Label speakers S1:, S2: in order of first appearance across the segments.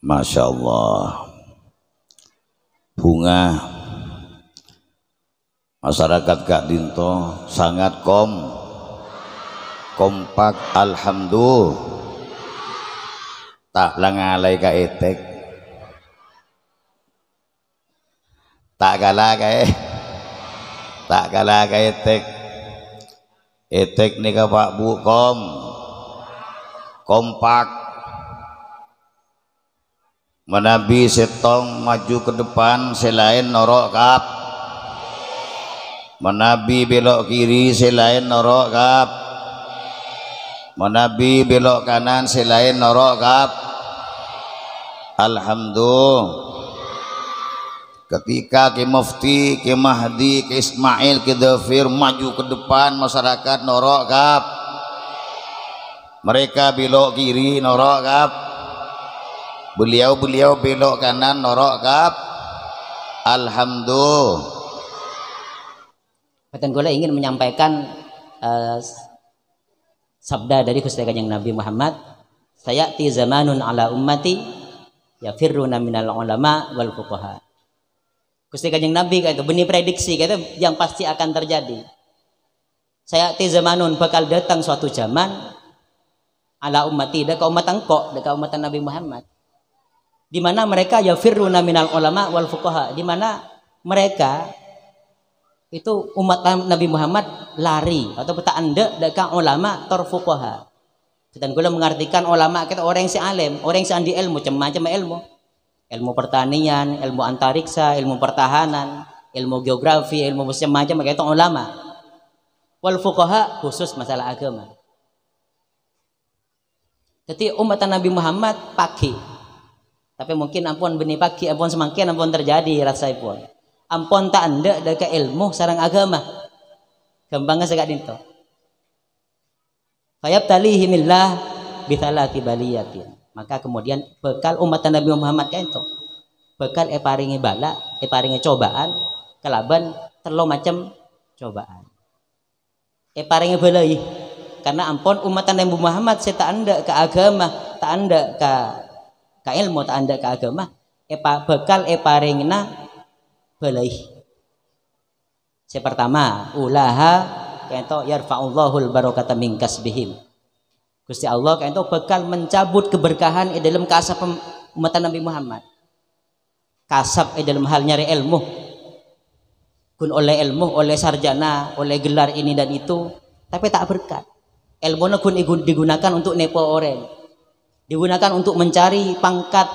S1: Masya Allah, bunga masyarakat Kak Dinto sangat kompak. Alhamdulillah, tak lengalai ka etek, tak kalah ka etek nih ka Pak Bu kompak. Menabi setong maju ke depan selain norok kap, menabi belok kiri selain norok kap, menabi belok kanan selain norok kap. Alhamdulillah, ketika Ki Mufti, Ki Mahdi, Ki Ismail, Ki Dhafir maju ke depan, masyarakat norok kap, mereka belok kiri norok kap, beliau belok kanan norok kap. Alhamdulillah.
S2: Batan Gula ingin menyampaikan sabda dari Gusti Kanjeng Nabi Muhammad, sayati zamanun ala ummati yafirruna minal ulama wal fuqaha. Gusti Kanjeng Nabi kata benih prediksi kata yang pasti akan terjadi. Sayati zamanun, bakal datang suatu zaman ala ummati, dekat umat engkau, dekat umat Nabi Muhammad, di mana mereka yafirruna minal ulama wal fuqaha, di mana mereka itu umat Nabi Muhammad lari atau peta anda dekat ulama tor fuqaha. Dan gula mengartikan ulama kita orang yang si alim, orang yang si andi ilmu, macam-macam ilmu pertanian, ilmu antariksa, ilmu pertahanan, ilmu geografi, ilmu macam-macam, itu ulama. Wal fuqaha khusus masalah agama. Jadi umat Nabi Muhammad pagi, tapi mungkin ampun benih pagi, ampun semakin ampun terjadi rasa pun. Ampun tak anda dekat ilmu sarang agama. Gampangnya sekak dinto. Fayabtalihimillah bithalati baliyatin. Maka kemudian bekal umat Nabi Muhammad kayak itu. Bekal paringi bala, paringi cobaan, kelaban terlalu macam cobaan. Paringi balai. Karena ampun umat Nabi Muhammad saya tak anda ke agama, tak anda ke ilmu, tak anda ke agama, bekal paringna balai. Yang pertama, ulaha kaito yarfa'ullahul barakata min kasbihim. Gusti Allah kaito bekal mencabut keberkahan dalam kasab umat Nabi Muhammad. Kasab dalam hal nyari ilmu. Kun oleh ilmu, oleh sarjana, oleh gelar ini dan itu, tapi tak berkat. Ilmu kun digunakan untuk nepo orang, digunakan untuk mencari pangkat,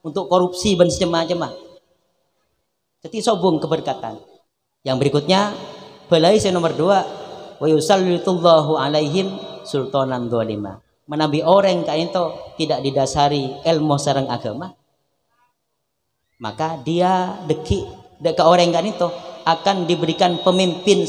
S2: untuk korupsi dan semacam-macam. Jadi sobong keberkatan. Yang berikutnya, balai nomor 2, wa yusallitullahu alaihim sultanan dzalima. Menabi orang kayak itu tidak didasari ilmu sareng agama, maka dia dekat orang kan itu akan diberikan pemimpin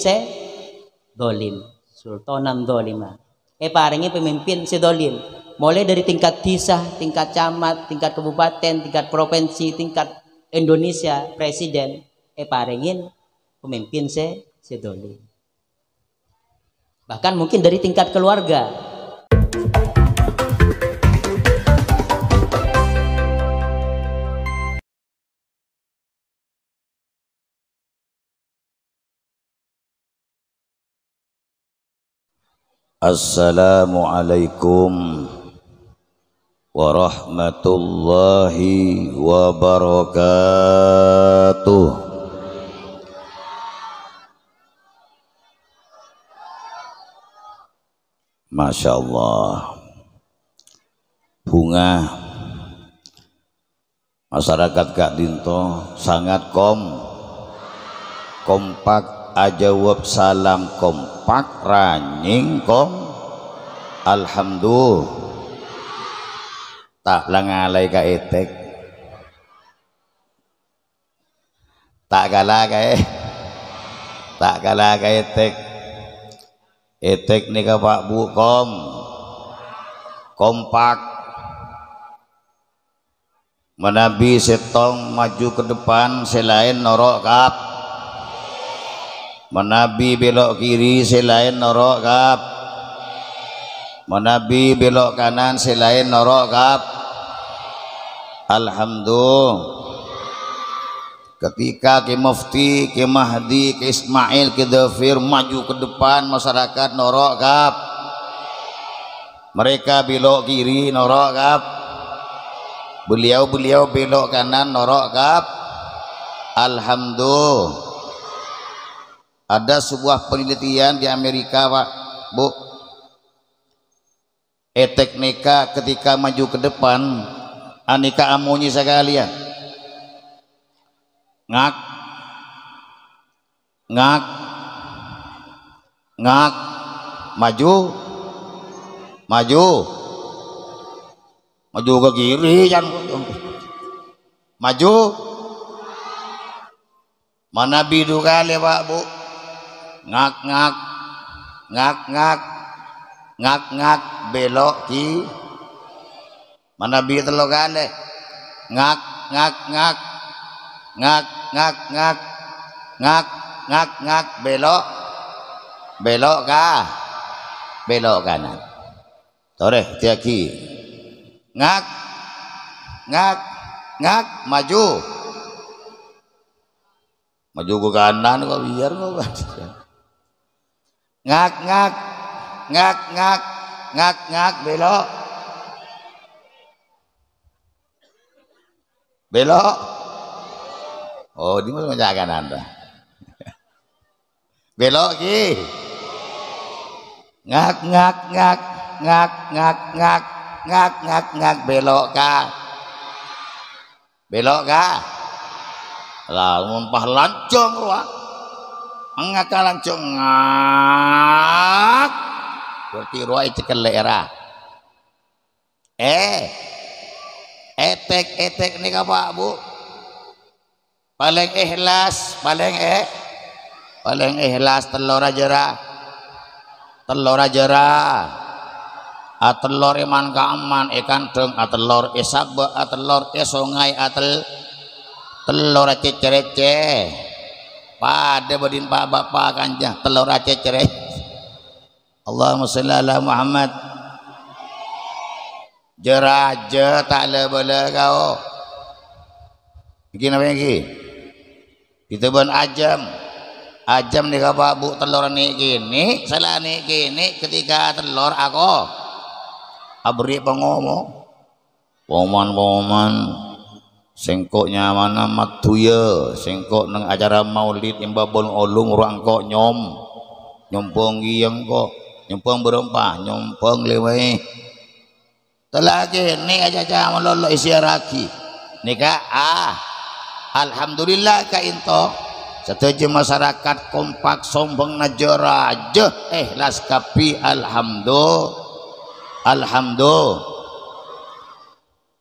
S2: dolim, sultanan dzalima. Paringi pemimpin dolim, mulai dari tingkat desa, tingkat camat, tingkat kabupaten, tingkat provinsi, tingkat Indonesia, presiden, paringin pemimpin dolim. Bahkan mungkin dari tingkat keluarga.
S1: Assalamualaikum warahmatullahi wabarakatuh. Masya Allah, bunga masyarakat Kak Dinto sangat kompak. Ajawab salam kompak, ranying Alhamdulillah, tak lengalai ka etek, tak kalah ka etek nih ka Pak Bu kompak. Menabi setong maju ke depan selain norok kap, menabi belok kiri selain norok kap, menabi belok kanan selain norok kap. Alhamdulillah. Ketika Ki Mufti, Ki Mahdi, Ki Ismail, Ki Dhafir maju ke depan, masyarakat norok kap. Mereka belok kiri norok kap. Beliau belok kanan norok kap. Alhamdulillah. Ada sebuah penelitian di Amerika, Pak, Bu. Teknika ketika maju ke depan, aneka amunyi sekalian. Ngak, ngak, ngak, maju, maju, maju ke kiri, jangan maju. Mana bidu kali Pak Bu? Ngak, ngak, ngak, ngak, ngak, ngak, belok ki. Mana bidu telo kali? Ngak, ngak, ngak, ngak, ngak, ngak, ngak, ngak, ngak, belok, belok kah? Belok kanan. Toreh tiaki. Ngak, ngak, ngak, maju. Maju ke kanan kok biar kok. Ngak, ngak, ngak, ngak, ngak, ngak, belok, belok. Oh, ini mau menjaga Anda. Belok ki. Ngak, ngak, ngak, ngak, ngak, ngak, ngak, ngak, ngak, belok kah? Belok kah? Lah mumpah lancung ruang. Mengaka lancung ngak. Berarti ruang cekel era. Etek nih apa Bu? Paling ikhlas, paling ikhlas telur aja telur iman kaaman ikan deng telur sabak telur sungai telur cecerece pada badin Pak Bapak kanjah telur cecerece. Allahumma sholli ala Muhammad. Jeraja tak lebala kau bikin apa lagi kita ban ajam nih Pak Bu telur nih gini salah nih gini ketika telur aku abri pengomong poman sengkoknya mana matuya sengkok nang acara maulid yang babon olung ruang kok nyompong giyang kok nyompong berempah nyompong lewai telagi ini aja jangan melolo isi raki nikah alhamdulillah ka into setuju masyarakat kompak sombong najora aja ikhlas kapi alhamdulillah.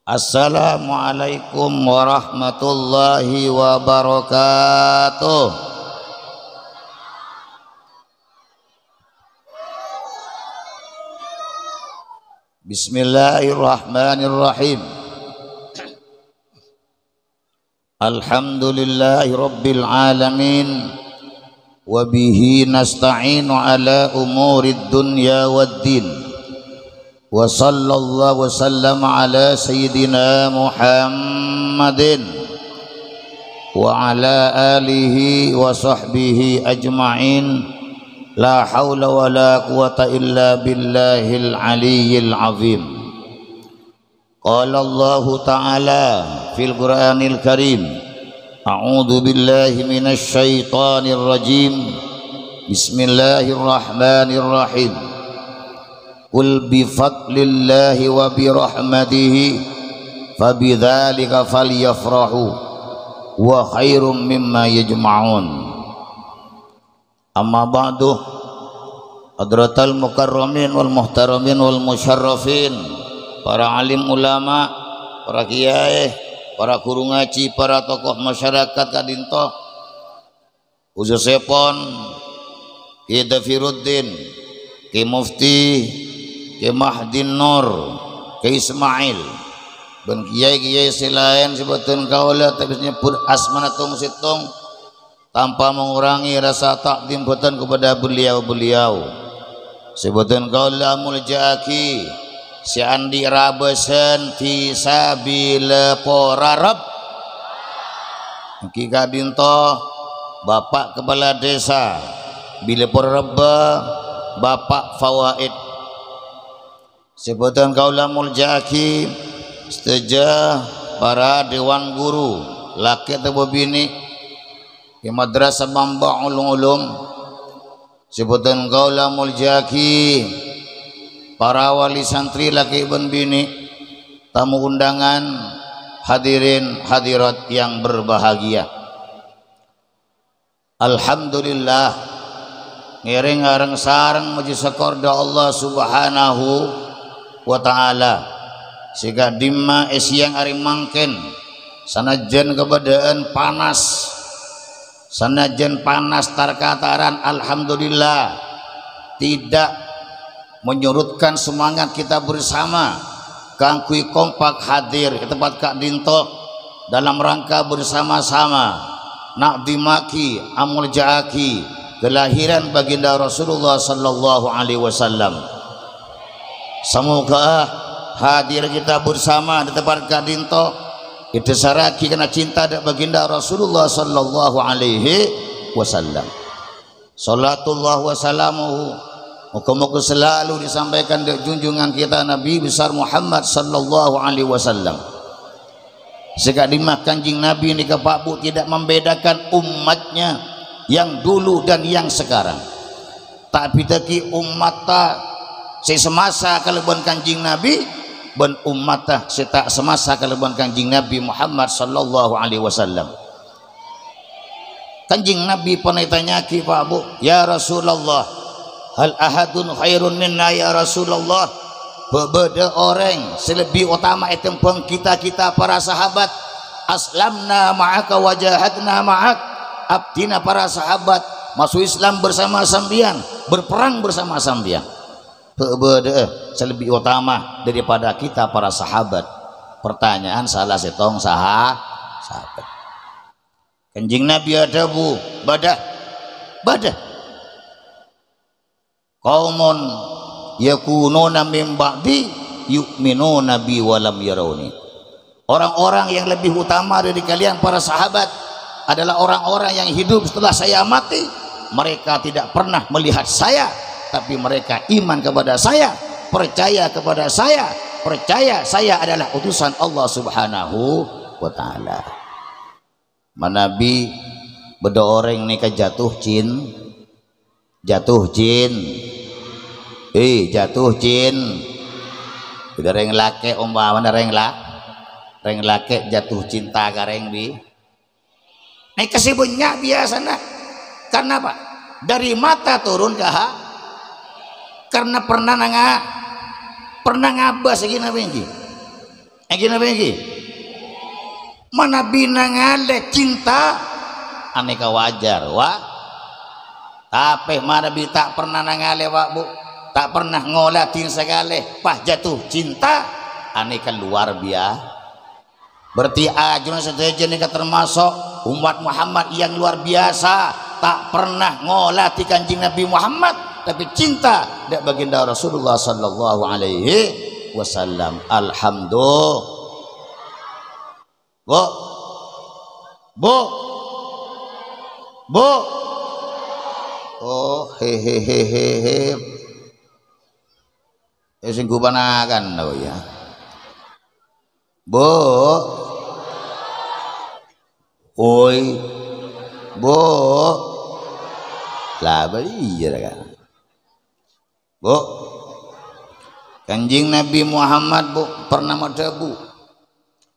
S1: Assalamualaikum warahmatullahi wabarakatuh. Bismillahirrahmanirrahim. Alhamdulillahi rabbil alamin wa bihi nasta'inu ala umurid dunya waddin wa sallallahu wa sallam ala sayyidina Muhammadin wa ala alihi wa sahbihi ajma'in. La haula wa la quwata illa billahil aliyyil azim. Qala Allah ta'ala fil Qur'anil Karim a'udzu billahi minasy syaithanir rajim. Bismillahirrahmanirrahim. Qul bi fadlillahi wa bi rahmatihi fabidzalika falyafrahu wa khairum mimma yajma'un. Amma ba'du hadratal mukarramin wal muhtaramin wal musyarrafin, para alim ulama, para kiai, para guru ngaji, para tokoh masyarakat kadinto khususipun Ki Dhafiruddin, Ki Mufti, Ki Mahdi Nur, Ki Ismail dan kiai-kiai selain sebutan kaula tapi nyebut asmanatum situng tanpa mengurangi rasa takdim boten kepada beliau-beliau. Sebutan kaula muljaki si andi rabesen fi sabil porarab ki kadinto bapak kepala desa bila poraraba bapak fawaid sebutan kaulamul jaki seteja para dewan guru laki atau bini di madrasah Bamba ulum sebutan kaulamul jaki para wali santri laki dan bini tamu undangan hadirin hadirat yang berbahagia. Alhamdulillah ngiring areng sareng muji syukur Allah subhanahu wa ta'ala sehingga dimma siang hari mangken sanajan keberadaan panas sanajan panas tarkataran alhamdulillah tidak menyurutkan semangat kita bersama kangkui kompak hadir ke tempat Kak Dinto dalam rangka bersama-sama nak dimaki amul jaaki kelahiran baginda Rasulullah sallallahu alaihi wasallam. Semoga hadir kita bersama di tempat Kak Dinto itu saraki kena cinta dan baginda Rasulullah sallallahu alaihi wasallam. Salatullah wassalamuhu muka-muka selalu disampaikan dari junjungan kita Nabi besar Muhammad sallallahu alaihi wasallam. Sekadimah kanjing Nabi ini ke Pak Bu tidak membedakan umatnya yang dulu dan yang sekarang. Tak bidaki umatah semasa kelebihan kanjing Nabi ben umatah setak semasa kelebihan kanjing Nabi Muhammad sallallahu alaihi wasallam. Kanjing Nabi pernah ditanyaki Pak Bu, ya Rasulullah, hal ahadun khairun minna ya Rasulullah? Berbeda orang selebih utama itu kita para sahabat. Aslamna ma'aka wajahadna ma'ak, abdina para sahabat masuk Islam bersama sambian, berperang bersama sambian. Berbeda selebih utama daripada kita para sahabat. Pertanyaan salah setong sahabat. Kanjing Nabi ada Bu, badah qaumun yakununa min ba'di yu'minuna bi walam yarawni. Orang-orang yang lebih utama dari kalian para sahabat adalah orang-orang yang hidup setelah saya mati. Mereka tidak pernah melihat saya, tapi mereka iman kepada saya, percaya kepada saya, percaya saya adalah utusan Allah subhanahu wa ta'ala. Manabi beda orang ni jatuh jin jatuh jin udah reng lake umpamanya reng lake jatuh cinta kareng bi nek kesibunnya biasa nak karena apa dari mata turun ke ha karena pernah ngabas segini mana bina ngale cinta aneka wajar tapi mana bi tak pernah ngale Pak Bu tak pernah ngolatin segala pas jatuh cinta aneka luar biasa. Berarti ajun setuju ini termasuk umat Muhammad yang luar biasa tak pernah ngolati kanjeng Nabi Muhammad tapi cinta dak baginda Rasulullah sallallahu alaihi wasallam. Alhamdulillah. Bu. Oh hehehehe. Sing gubanakan oh ya. Bu. Oi. Bu. Lah iya kan. Bu. Kanjeng Nabi Muhammad Bu pernah ada Bu.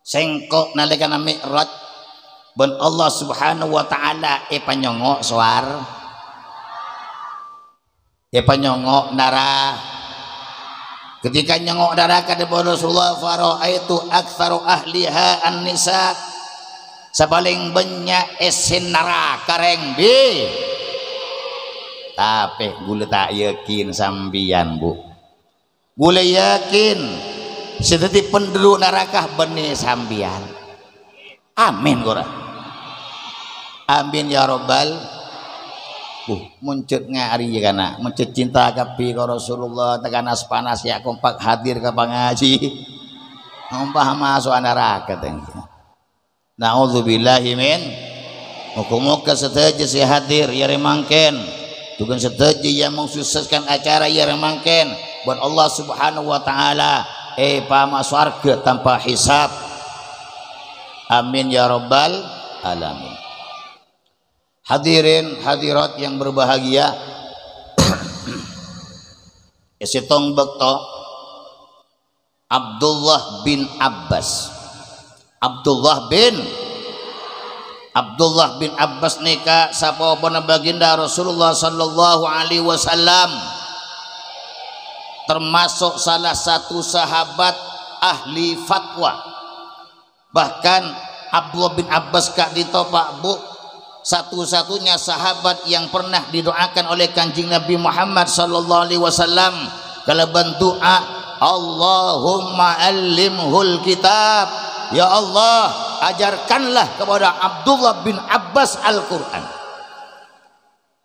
S1: Sengkok nalika Mi'raj ben Allah Subhanahu wa taala panyongok suar. Panyongok darah. Ketika nyongok darah kata Rasulullah faraitu aktsaru ahliha an-nisa. Sapaling banyak esen neraka reng bi. Tapi gula tak yakin sambian Bu. Gula yakin seperti penduduk neraka benih sambian. Amin gora. Amin ya robbal muncul ngari kana muncul cinta kapi ka Rasulullah tekanas panas ya kompak hadir ke pangaji umpah masuk neraka teng naudzubillahi min muka seteja si hadir ya remangken bukan seteja yang mensukseskan acara ya remangken buat Allah Subhanahu wa taala pama surga tanpa hisab amin ya rabbal alamin. Hadirin hadirat yang berbahagia, esitong bekto Abdullah bin Abbas. Abdullah bin Abbas nika sapa pana baginda Rasulullah sallallahu alaihi wasallam, termasuk salah satu sahabat ahli fatwa. Bahkan Abdullah bin Abbas kak ditopak bu satu-satunya sahabat yang pernah didoakan oleh Kanjeng Nabi Muhammad sallallahu alaihi wasallam kalau berdoa Allahumma allimhul kitab, ya Allah ajarkanlah kepada Abdullah bin Abbas Al-Qur'an.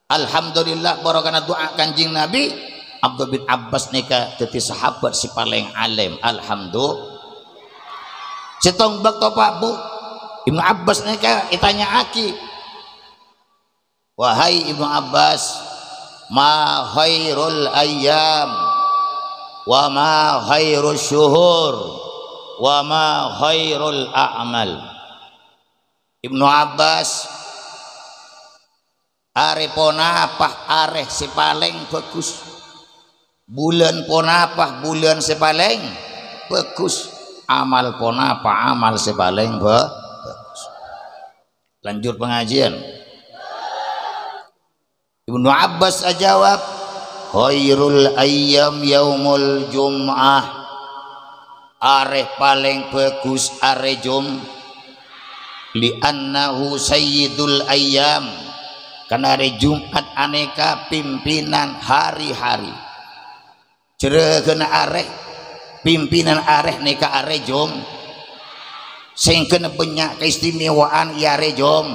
S1: Alhamdulillah barakana doa Kanjeng Nabi Abdullah bin Abbas nika dadi sahabat si paling alim. Alhamdulillah setong bakto Pak Bu Ibnu Abbas nika itanya aki, wahai Ibnu Abbas, ma khairul ayyam wa ma khairul syuhur wa ma khairul a'mal. Ibnu Abbas, are ponapah areh si paling bagus, bulan ponapah bulan si paling bagus, amal ponapah amal si paling bagus. Lanjut pengajian. Ibnu Abbas ajawab, khairul ayyam yaumul jum'ah, areh paling bagus are jum, li'annahu sayyidul ayyam, karena hari Jumat aneka pimpinan hari-hari. Cerekeun areh pimpinan areh neka are jum, sing kena banyak keistimewaan ya are jum.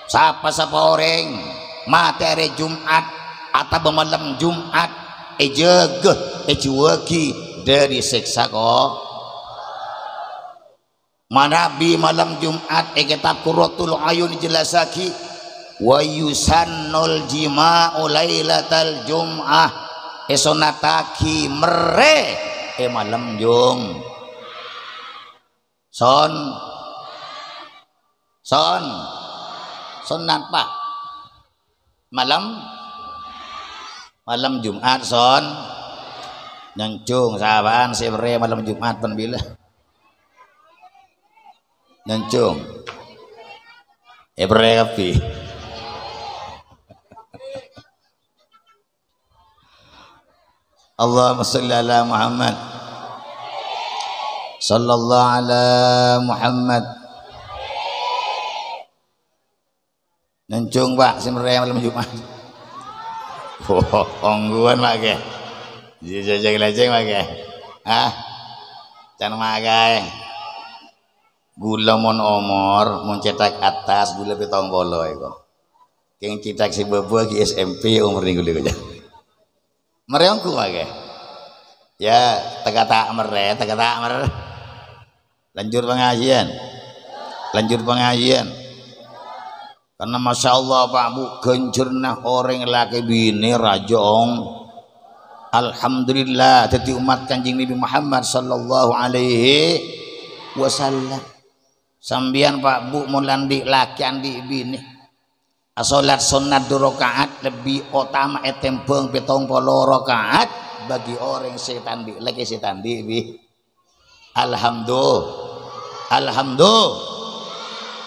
S1: Sapa-sapa orang mati hari Jumat atau malam Jumat ejegeh ejuwagi dari siksa kok manabi malam Jumat kitab Qurratul Ayun jelasaki wa yusannul jima'u lailatal jum'ah esonataki mere malam jum son napa malam Jumat son nyancung sahabaan sebre malam Jumat pun bila nyancung ebre kapi Allahumma sholli ala Muhammad sallallahu ala Muhammad. Nencung Pak sebenarnya malam Jumat. Ongguan Pak ke. Jajang lejeng Pak ke. Can magai. Gula mon omor, mon cetak atas gula petong bolo iku. Keng cetak si bebo ki SMP umur ning gula aja. Mereongku Pak ke. Ya, teka-tak mer. Lanjut pengajian. Karena masya Allah Pak Bu genjernah orang laki bini rajong. Alhamdulillah jadi umat Kanjeng Nabi Muhammad sallallahu alaihi wasallam. Sambian Pak Bu mulandi laki andi bini. Salat sunat 2 rakaat lebih utama etempeng 70 rakaat bagi orang setan di lagi setan di. Alhamdulillah.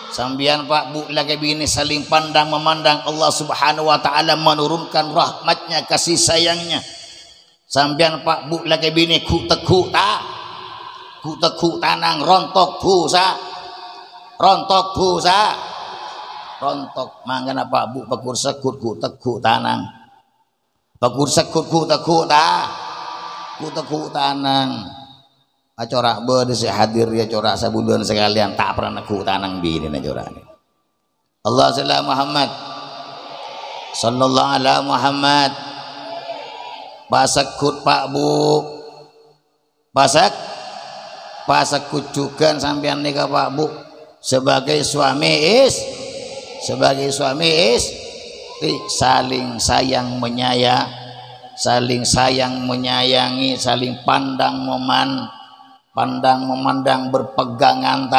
S1: Sambian Pak Bu lagi bini saling pandang memandang Allah Subhanahu wa taala menurunkan rahmatnya kasih sayangnya. Sambian Pak Bu lagi bini ku teku tanang rontok mangana Pak Bu pakur sekut ku teku tanang ku teku tanang acorak berde si hadir ya corak sabuluan sekalian tak pernah ku tanang bini na corak Allah sallallahu Muhammad sallallahu ala Muhammad. Pasakut Pak Bu, pasakut juga sampean nikah Pak Bu sebagai suami istri saling sayang menyayangi, saling pandang memandang, berpegangan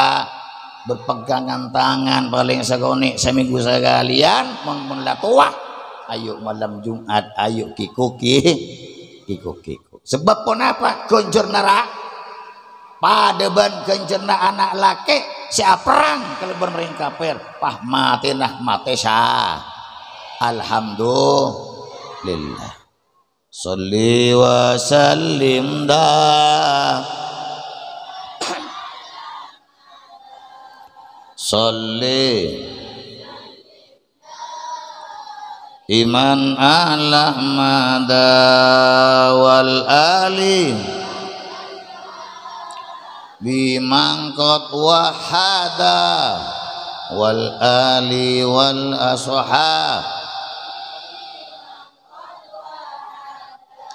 S1: tangan paling sekali seminggu sekalian mun tua ayo malam Jumat ayo kiko sebab kenapa konjur nara pada ban kencerna anak laki siap perang kalau bermain kafir pah mate syah alhamdulillah sholli wa sallim sholli iman ahmada wal ali bimangkot wahada wal ali wal ashab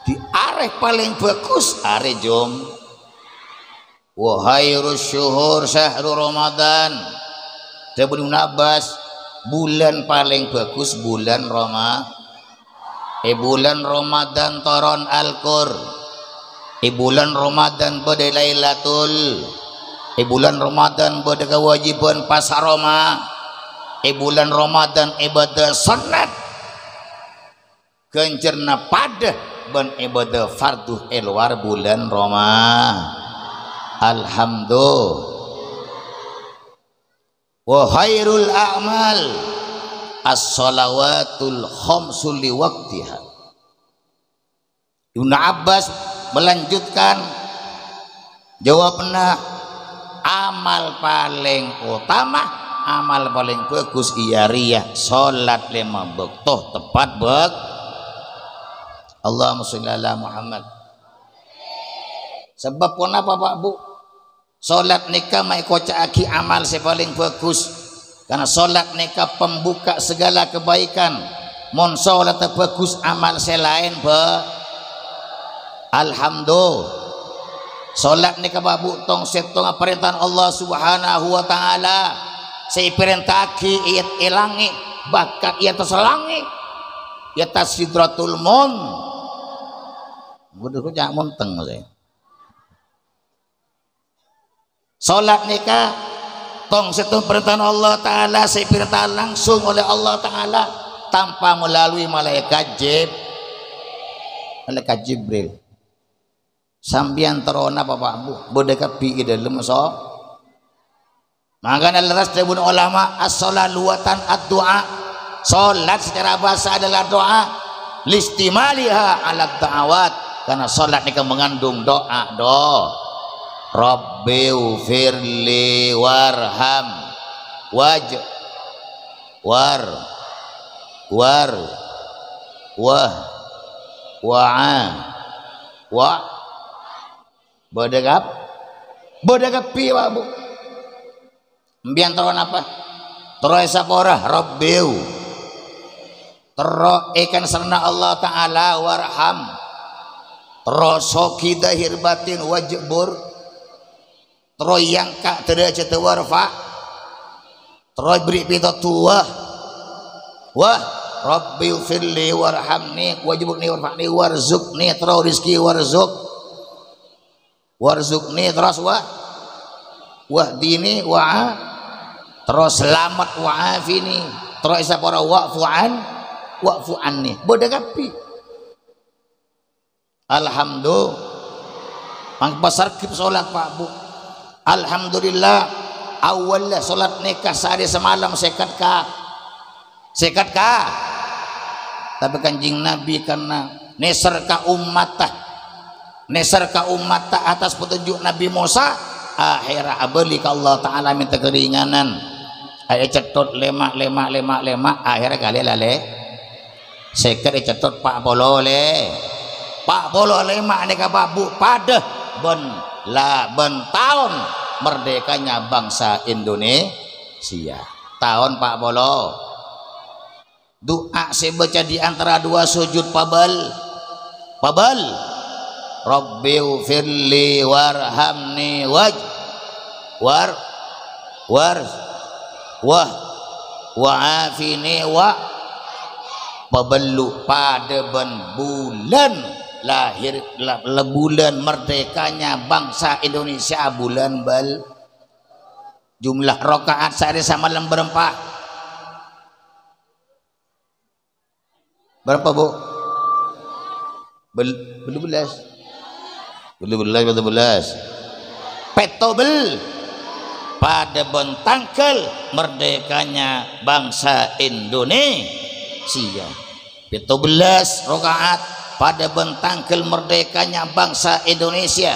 S1: di areh paling bagus areh jom wa khairus syuhur syahrul ramadan Ibnu Abbas bulan paling bagus bulan bulan Ramadan toron Al-Qur bulan Ramadan pada Lailatul bulan Ramadan pada kewajiban pas Roma bulan Ramadan ibadah sunat kencerna pada ban ibadah fardu luar bulan Roma alhamdulillah wa khairul a'mal as-salawatul khamsul li waqtiha. Ibnu Abbas melanjutkan jawabna amal paling utama amal paling bagus iya riyah salat 5 waktu tepat Allahumma sholli ala Muhammad. Sebab kenapa Pak Bu salat nikah mai kocaaki amal yang paling bagus karena salat nikah pembuka segala kebaikan mon salat bagus amal selain alhamdulillah salat nikah babu tong setong perintahan Allah subhanahu wa ta'ala saya perintahki iat ilangi bakal iat terselangi iat sidratul mun buduh jangan munteng saya salat nikah tong setong perintahan Allah ta'ala saya perintah langsung oleh Allah ta'ala tanpa melalui malaikat Jibril sambian terona Bapak Bu berdekat pi dalam so makanya leras dari ulama as-salat luatan ad-doa salat secara bahasa adalah doa listimaliha ala da'awat karena salat nikah mengandung doa Rabbi ufirli warham bodegap pi Bu mbian teron apa terus sapora Rabbiu tero ikan serna Allah ta'ala warham terus soki dahir batin wajibur terus yang kak derajat warfa terus beri pita tua wah Rabbi ufirli warhamni wajibukni warfa'ni warzukni terus rizki warzukni terus wahdini terus selamat wa'afini terus isapora wa'fu anni bodagapi alhamdulillah mang pasar kip sholat Pak Bu alhamdulillah awalnya sholat nikah sehari semalam sekat ka tapi kanjing Nabi karena neser ka ummata atas petunjuk Nabi Musa akhirnya abeli ka Allah ta'ala minta keringanan ayat cetut lemak akhirnya kali lale sekat cetut pak polo lemak nikah babu pada ben tahun merdekanya bangsa Indonesia tahun Pak Bolo Doa saya baca di antara dua sujud pabal Rabbi firli warhamni wa'afini paballu pada bulan lahir bulan merdekanya bangsa Indonesia bulan bal. Jumlah rakaat sehari sama malam berapa? Berapa bu? Belas. Petobel pada bentangkel merdekanya bangsa Indonesia. 17 rakaat pada bentangkel merdekanya bangsa Indonesia.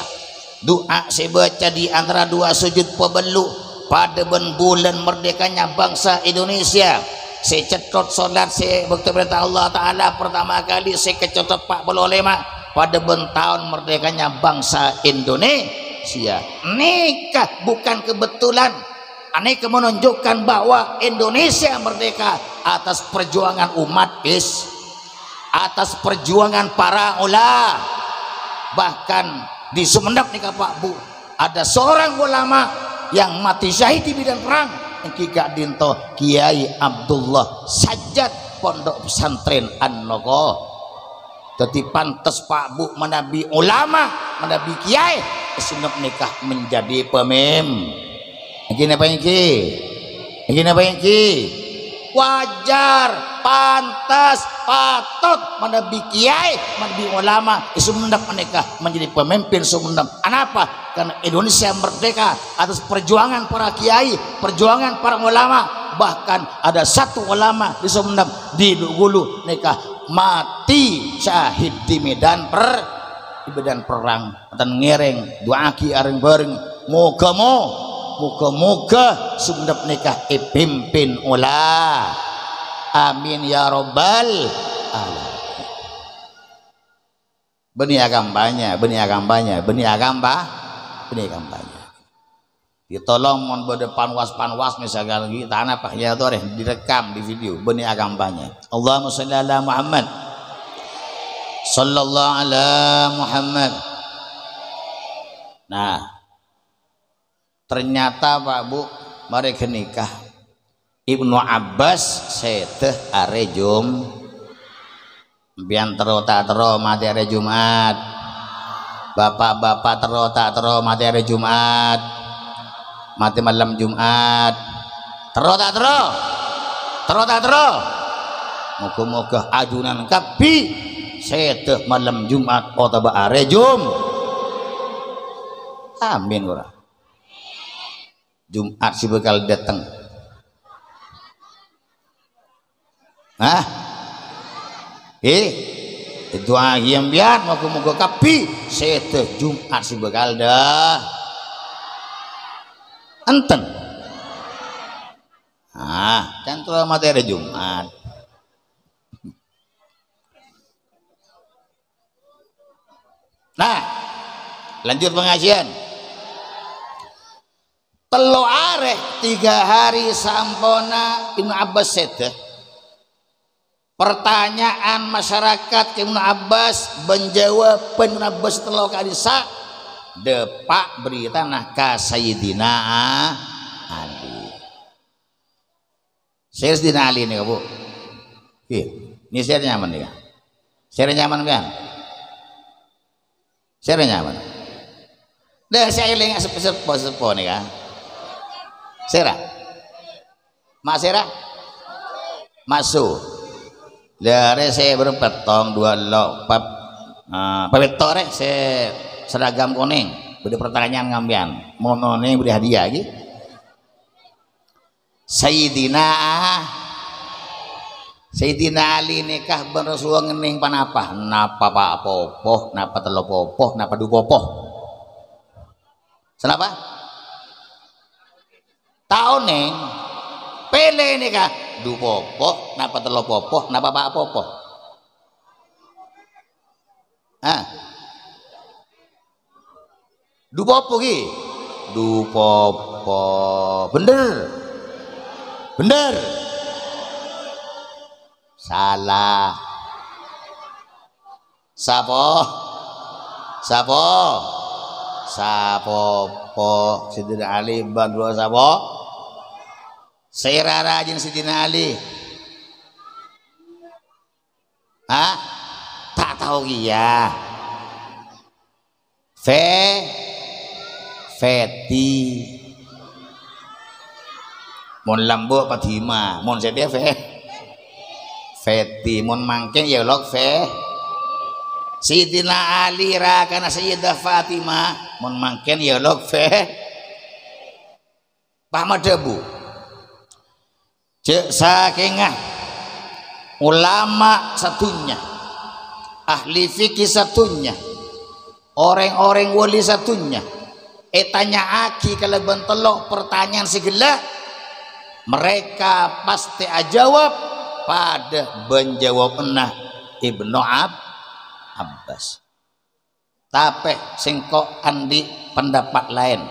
S1: Doa saya baca di antara dua sujud pabelu pada bulan merdekanya bangsa Indonesia. Saya cetot solat saya bakti perintah Allah Ta'ala pertama kali saya kecetot 45 pada tahun merdekanya bangsa Indonesia. Nikah bukan kebetulan. Aneka menunjukkan bahwa Indonesia merdeka atas perjuangan umat atas perjuangan para ulama. Bahkan di Sumenep nih Pak Bu ada seorang ulama yang mati syahid di bidang perang. Kika dinto Kiai Abdullah Sajjad Pondok Pesantren An-Nogo. Jadi pantas Pak Bu menabi ulama, menabi kiai, sunat nikah menjadi pemimpin. Gini apa yang wajar, pantas, patut menabi kiai, menabi ulama, sunat menikah menjadi pemimpin Sumenep. Kenapa? Karena Indonesia merdeka atas perjuangan para kiai, perjuangan para ulama. Bahkan ada satu ulama di Sumenep di Dugulu nikah mati syahid di medan perang. Dan ngereng doaki areng bareng moga Sumenep nikah pimpin ulah. Amin ya robbal alamin. Benih kampanye. Ditolong mon berdepan panwas misalkan lagi tanah apa ya tuh direkam di video benih kampanye. Allahumma sholli ala Muhammad sallallahu ala Muhammad. Nah ternyata Pak Bu mereka nikah Ibnu Abbas seteh are bian tero mati hari Jumat. Bapak-bapak tero mati hari Jumat. Mati malam Jumat. Tero moga-moga ajunan kapi seteh malam Jumat otaba hari amin ora. Jumat si bakal datang. Doa yang biar moga-moga kapi seteh Jumat si bakal dah enten. Cantul materi Jumat. Nah, lanjut pengajian. Telo areh 3 hari sampona Ibnu Abbas seteh. Pertanyaan masyarakat Ibnu Abbas menjawab Ibnu Abbas telo kali sak depak berita nah ka Sayyidina Ali. Sayyidina Ali nih Bu. Ini share nyaman nih. Share nyaman kan? Share nyaman. Dah saya eling sepo nih kan. Share. Mas share. Masuk. Dari saya berpetong 2 lok pepetore saya seragam kuning beri pertanyaan ngambian mau nih beri hadiah lagi Sayyidina Ali nikah bersuang ngening panapa napa pak popoh napa telo popoh napa du popoh kenapa tahun neng pele nikah du popoh napa telo popoh napa pak popoh du popoh ki du popoh bener Salah. Sapo? Sapo? Sapopo Sidina Ali bandul sapo? Saya rajin Sidina Ali. Hah? Tak tahu iya. Feti. Mon lambo patima, mon setia Feti, mon mangken ya lok Sidina Ali ra kana Sayyidah Fatimah, mon mangken ya lok paham debu. Cek sakengah ulama satunya, ahli fikih satunya, orang-orang wali satunya. Tanya aki kalau bentelok pertanyaan segala, mereka pasti jawab pada menjawab nah Ibnu Abbas. Tapi singkok andi pendapat lain.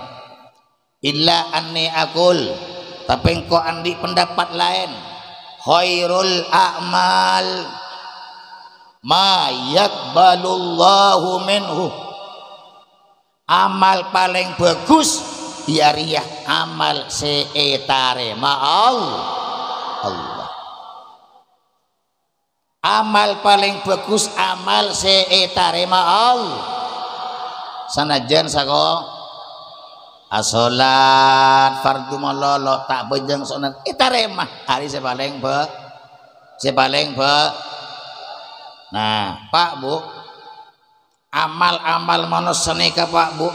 S1: Illa anni akul, tapi engkau andi pendapat lain. Khairul a'mal ma yakbalullahu minhu. Amal paling bagus diariyah amal seetare Allah. Amal paling bagus amal seetare Allah. Sanajan sako asolat fardu malolo tak bejeng sunat etare mah hari sepaling nah Pak Bu, amal-amal manusia nika Pak Bu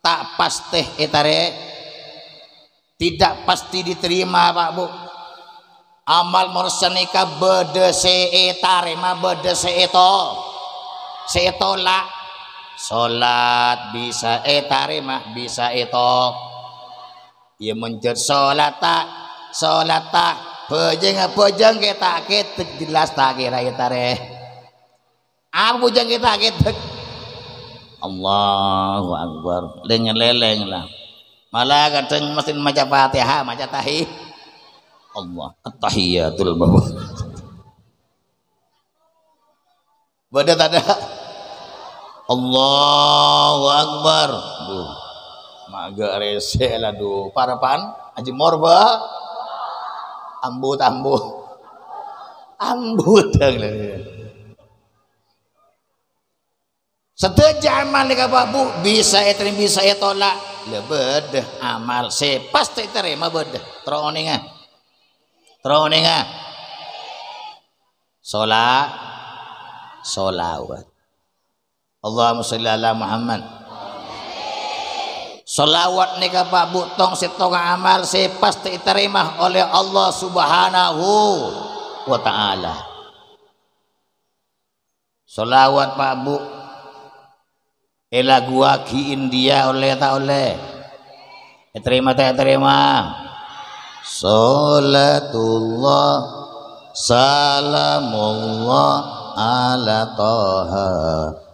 S1: tak pasti etare, tidak pasti diterima Pak Bu. Amal manusia nika bede seetare mah bede seetolak. Salat bisa etare mah bisa eto. Ya menjadi salat bejeng kita jelas tak kira etare. Aku jeng kita gitu. Allahu Akbar. Leleng lah. Malah kadang mesti maca Fatihah, maca tahi. Allah, at-tahiyatul bawah. Beda tak ada. Allahu Akbar. Duh. Maga rese lah duh. Parapan Haji Morba. Ambut. Setiap amal ni Pak Bu bisa eterim bisa etolak lebedah amal se pasti terima bedah teroninga solawat Allahumma sholli ala Muhammad. Solawat ni Pak Bu tong setong amal se pasti terima oleh Allah Subhanahu wa ta'ala. Solawat Pak Bu lagu aki India oleh tak oleh terima Salatullah salamullah ala taha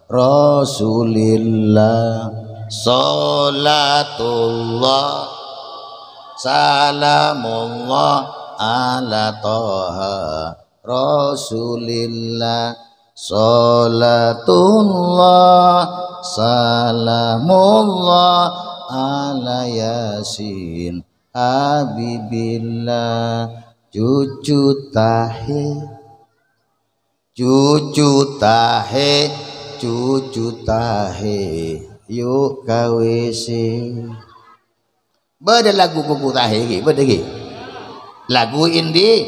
S1: rasulillah. Salatullah salamullah ala taha rasulillah. Salatullah salamullah ala yasin habibillah. Cucu tahe yuk kawisi beda lagu kuku tahe beda lagu India,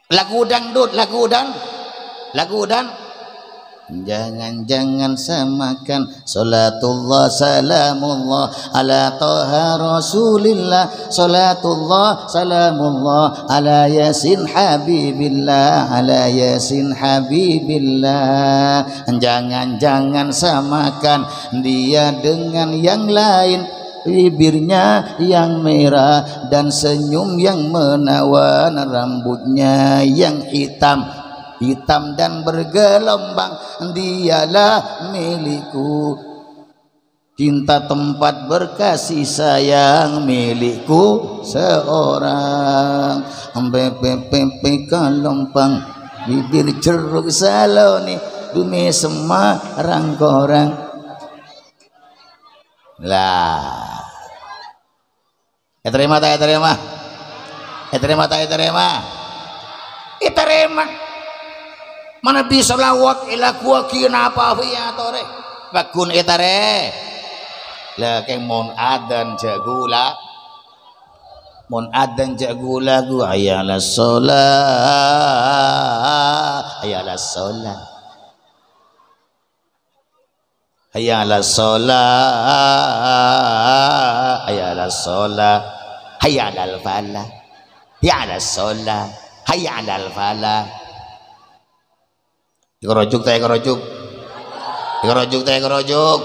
S1: lagu dangdut, lagu udan. Jangan samakan salatullah salamullah ala taha rasulillah. Salatullah salamullah ala yasin habibillah. Jangan samakan dia dengan yang lain. Bibirnya yang merah dan senyum yang menawan, rambutnya yang hitam dan bergelombang. Dialah milikku cinta tempat berkasih sayang milikku seorang. Pepe kalompang bibir jeruk saloni bumi Semarang korang. Lah terima tak terima, terima tak terima, terima. Mana bisa lawat ila kuwa kina apa ya tore bakun itare lah keng mon adan jagula mon adan jagula gu ayala sholat ayala sholat ayala sholat ayala sholat ayala falah ayala sholat ayala falah. Ikorojuk teh ikorojuk, ikorojuk teh ikorojuk.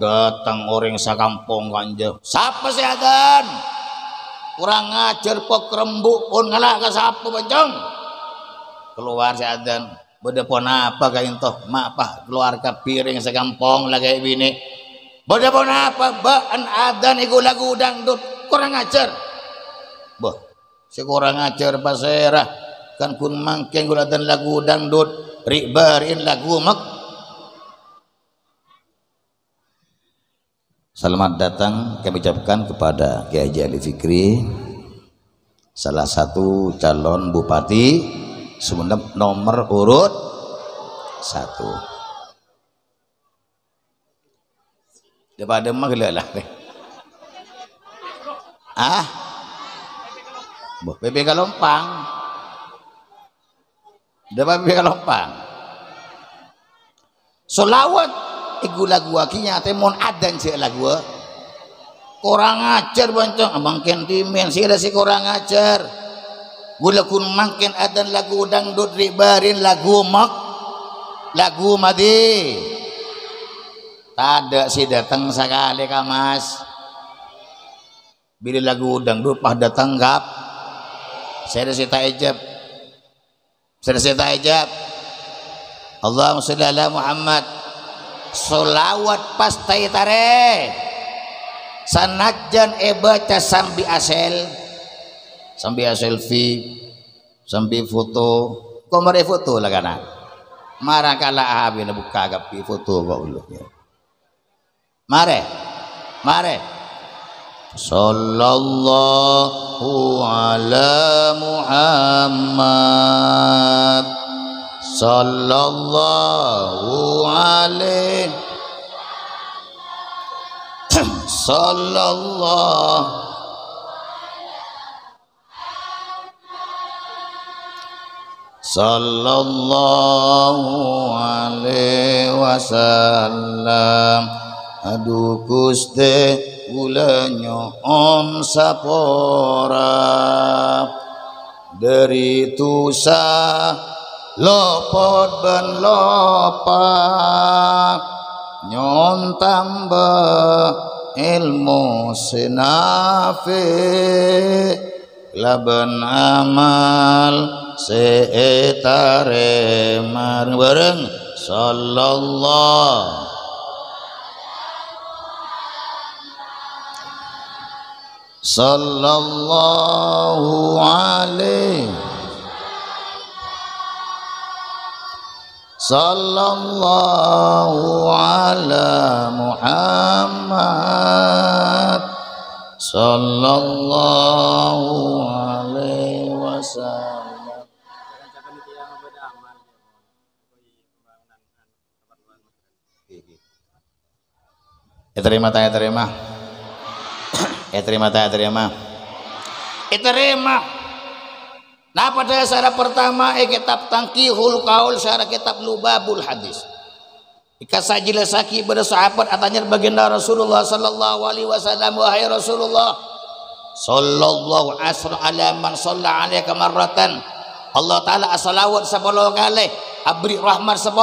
S1: Datang orang sakampung kanja. Siapa si adan? Kurang ngajar pok rembuk pun ngalah ke siapa bencong. Keluar si adan. Beda pon apa kain toh? Mak pah keluar ke piring sakampung lagi bini. Beda pon apa? Baan adan iku lagu dangdut kurang ngajar. Boh, si kurang ngajar pasirah. Kan kun mangkeng gulatan lagu dangdut ribarin lagu mak. Selamat datang kami ucapkan kepada Kiai Haji Ali Fikri, salah satu calon bupati Sumeneb nomor urut 1. Daripada mah gelalah boh bebek kalompang dapat bebek kalompang solawat iku lagu akinya temon adan sih lagu kurang ajar bancong abang kentimen sih ada si kurang ajar gula kun mangken adan lagu dangdut ribarin lagu mak lagu madi ada sih datang sekali kamas bila lagu dangdut pah datang gap saya ada si taijab saya taijab Allahumma sholli ala Muhammad solawat pas taitare sanajan baca sambil selfie sambil foto kok mare foto lah kana marah kala abi na buka gapi foto kok ulu mare sallallahu ala Muhammad sallallahu alaihi sallallahu sallallahu alaihi wasallam. Aduh Gusti kula nyoon sapora dari tusa lopot ben lopak nyon tambah ilmu sinafi laban amal seetare bareng sallallahu sallallahu alaihi sallallahu ala Muhammad sallallahu alaihi wasallam. Terima nah pada syarat pertama kitab Tangkihul Qaul syarat kitab Lubabul Hadis ikasajil saki pada sahabat atanya baginda Rasulullah sallallahu alaihi wasallam wahai Rasulullah sallallahu ala man shalla alaika marratan Allah taala asalawat 10 kali abri rahmat 10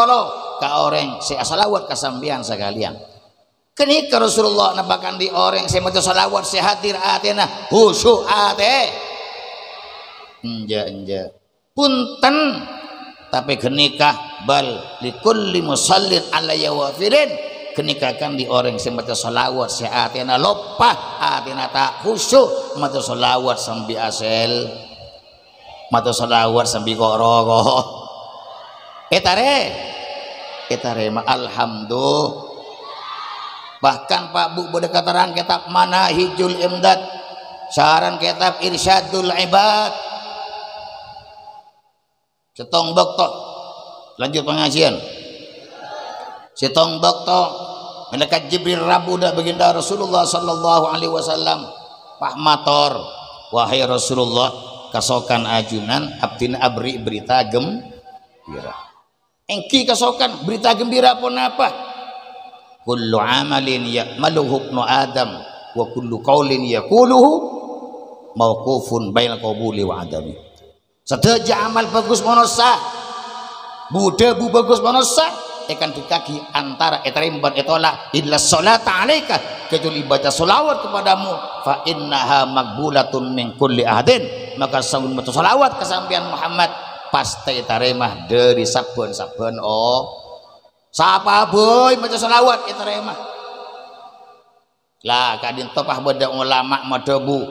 S1: ka orang si asalawat kasambian sekalian. Kenika Rasulullah nabakan di orang saya maca salawat saya hadir atina khusyuk ate enja punten tapi kenika bal likulli musallin alayya wafirin kenikakan di orang yang maca selawat seatina lopah atina tak khusyuk maca selawat sambil asel maca selawat sambil kok etare ma alhamdulillah. Bahkan Pak Bu boleh kataran kitab Manahijul Imdad saran kitab Irsyadul Ibad setong bokto lanjut pengajian setong bokto malaikat Jibril Rabu dah baginda Rasulullah sallallahu alaihi wasallam pahmator wahai Rasulullah kasokan ajunan abdina abri berita gembira engki kasokan berita gembira pun apa kullu amalin ya'maluhu ibnu adam wa kullu qaulin yaquluhu mauqufun bainal qabuli wa adami. Sedaya amal bagus monosa Buddha bu bagus monosa akan dikaki antara etaremban etola illa sholata alaika kecuali baca sholawat kepadamu fa innaha maqbulatun min kulli ahadin maka saun baca sholawat kesampian Muhammad pasti etaremah dari saben-saben siapa boy baca sholawat etaremah lah kadin topah beda ulama madabu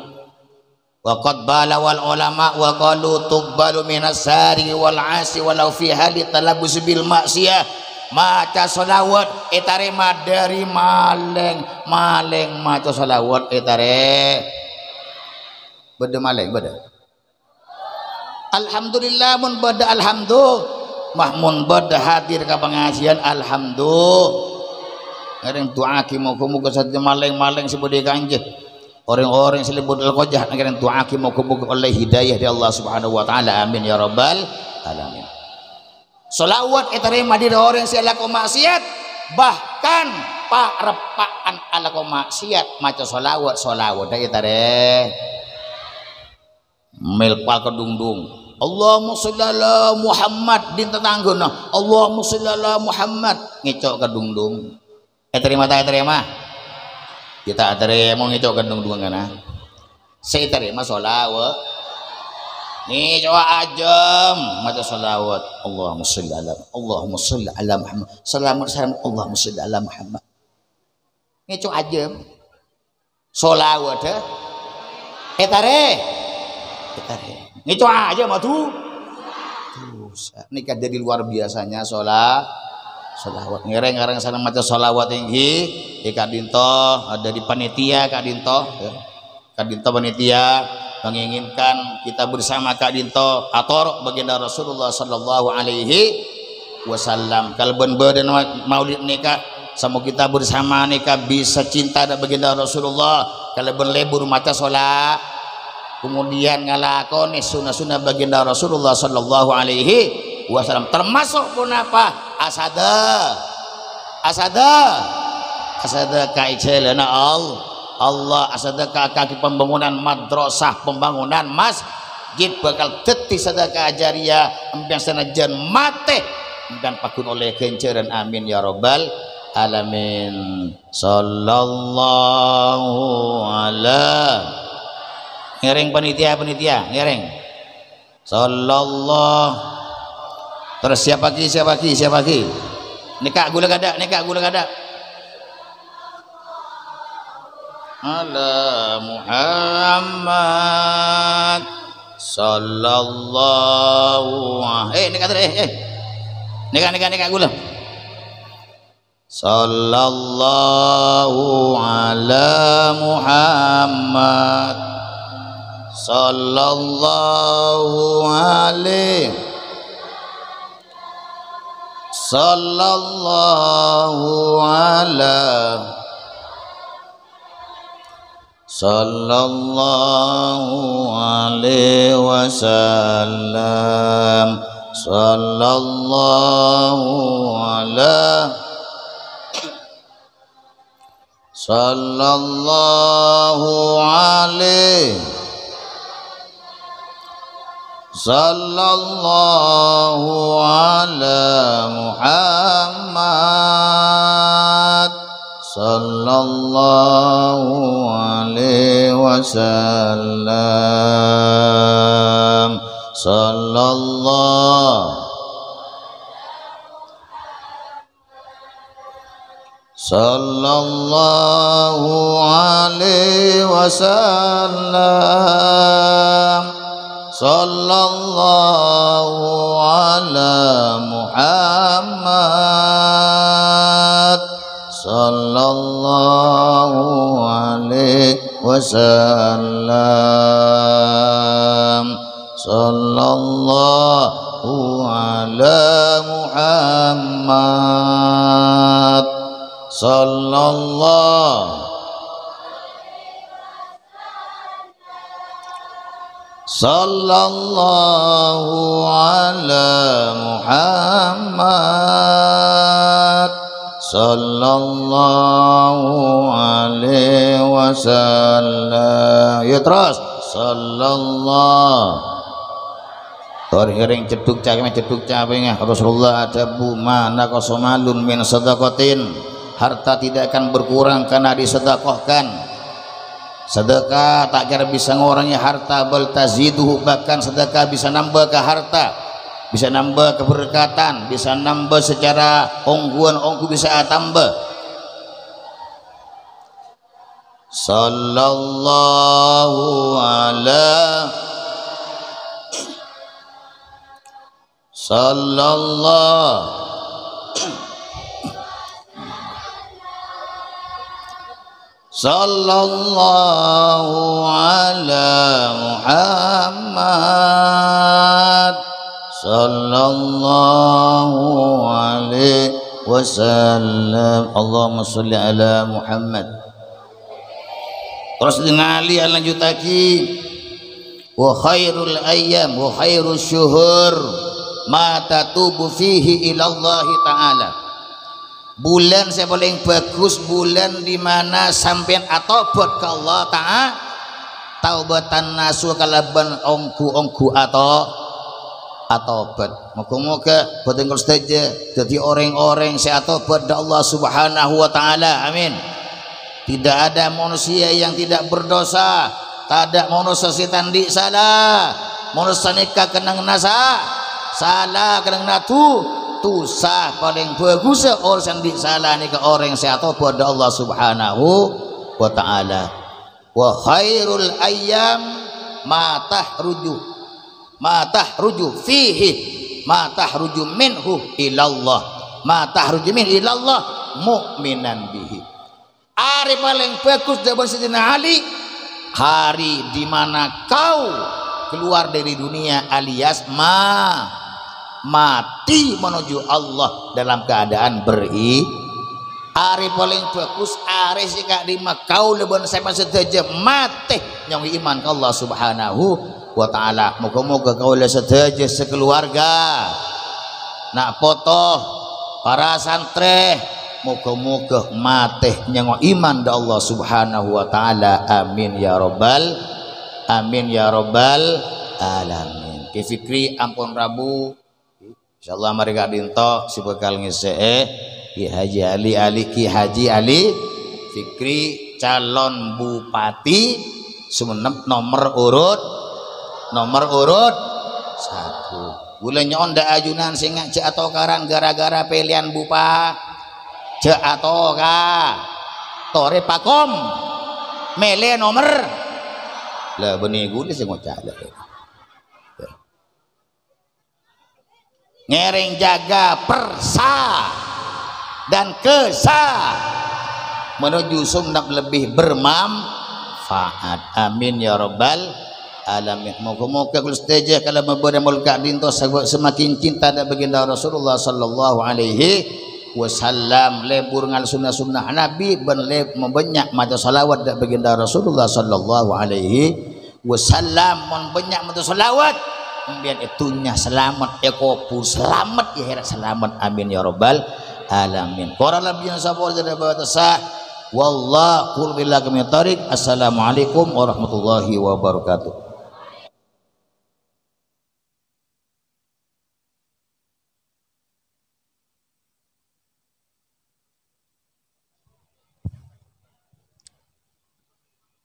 S1: wa qad bala wal ulama wa qalu tuqbalu minas sari wal asi walau fi hali talabus bil maksiyah maca sholawat etaremah dari maleng maca sholawat etare beda maleng beda alhamdulillah mun beda alhamdulillah mahmun beda hadir ke pengajian alhamdulillah ngareng doaki moga-moga saja maleng-maleng sebudi kanjeng orang-orang yang selebut al-qajah ngareng doaki moga-moga oleh hidayah dari Allah Subhanahu wa taala amin ya rabbal alamin. Sholawat etarema di orang yang laku maksiat bahkan pak repaan ala ko maksiat maca sholawat da etare melpal kedungdung Allahumma sholli ala Muhammad din tetanggona Allahumma sholli ala Muhammad ngecok kedungdung terima kita terima ngecok kedungdung kana saya terima sholawat nih coba ajam maca sholawat Allahumma sholli ala Muhammad selamat Allahumma sholli ala Muhammad ngecok ajam sholawat etare ngecok aja mah tuh nikah jadi luar biasanya sholawat ngereng sana maca sholawat tinggi di Kak Dinto ada di panitia Kak Dinto ya. Kak Dinto panitia menginginkan kita bersama Kak Dinto ator baginda Rasulullah sallallahu alaihi wasallam kalau bener maulid nikah sama kita bersama nikah bisa cinta dan baginda Rasulullah kalau lebur maca sholat kemudian ngalakoni sunnah-sunnah baginda Rasulullah sallallahu alaihi wasallam termasuk pun apa asada kaicelana Allah asada kaki pembangunan madrasah pembangunan masjid bakal teti sedekah jariyah empiang sanajan mate dan pakun oleh kenceran amin ya rabbal alamin sallallahu ala ngereng panitia ngereng sallallahu terus siapa lagi nikah gula gada ala Muhammad sallallahu nikah gula sallallahu ala Muhammad sallallahu alaihi sallallahu ala sallallahu alaihi wasallam sallallahu ala sallallahu alaihi sallallahu ala Muhammad sallallahu alaihi wasallam sallallahu alaihi wasallam, sallallahu ala Muhammad, sallallahu alaihi wasallam, sallallahu ala Muhammad, sallallahu ala Muhammad, sallallahu alaihi wasallam. Ya terus sallallahu Torhiring ceduk cakme ceduk capengnya Rasulullah adabu mana kosomalun min sedekatin, harta tidak akan berkurang karena disedekahkan. Sedekah tak kira bisa ngurangnya harta, bal taziduhu, bahkan sedekah bisa nambah ke harta, bisa nambah keberkatan, bisa nambah secara ongguan bisa tambah. Sallallahu ala sallallahu ala Muhammad, sallallahu alaihi wasallam. Allahumma sholli ala Muhammad. Terus ningali lanjut lagi, wa khairul ayyam wa khairul syuhur ma tatubu fihi ilallahi ta'ala. Bulan saya paling bagus bulan di mana sampean atobat ke Allah Ta'ala, taubatan nasu kalaban ongku atau atobat. Moga-moga boten kula saja jadi orang-orang saya atobat da Allah Subhanahu wa taala. Amin. Tidak ada manusia yang tidak berdosa, tak ada manusia setan di salah, manusia nikah kenang nasa salah kenang natu tusah paling bagus orang di salah ni ke orang saya atobat da Allah Subhanahu wa taala. Wa khairul ayyam ma tahruju fihi ma tahruju minhu ilallah, ma tahruju min ilallah mu'minan bihi. Hari paling bagus dari Sayyidina Ali, hari di mana kau keluar dari dunia alias mati menuju Allah dalam keadaan hari paling bagus hari jika di Makau leban saya sedaja mati yang iman ke Allah Subhanahu wa taala. Moga-moga kau sedaja sekeluarga nak potoh para santri, moga-moga mati yang iman ke Allah Subhanahu wa taala. Amin ya rabbal alamin. Kifikri ampun Rabu insyaallah mereka dinto si bekal ngisee Ki Haji Ali Fikri calon bupati Sumenep nomor urut 1. Bulan nyonda ajunan sing cek atau karang gara-gara pilihan bupa cek atau ka tore pakom mele nomor lah benih gue sing ngocak ngereng jaga persa dan kesa menuju Sumenep lebih bermanfaat. Amin ya rabbal alamin. Moga-moga kula sedaja kalau memberi mulka dinto semakin cinta dan baginda Rasulullah sallallahu alaihi wasallam, lebur ngal sunnah Nabi ben membanyak maca salawat dan baginda Rasulullah sallallahu alaihi wasallam, membanyak maca salawat kemudian itunya selamat ekopur selamat ya herat selamat. Amin ya rabbal alamin. Qala nabiyana sallallahu alaihi wasallam wallahu billahi min tarik. Assalamualaikum warahmatullahi wabarakatuh.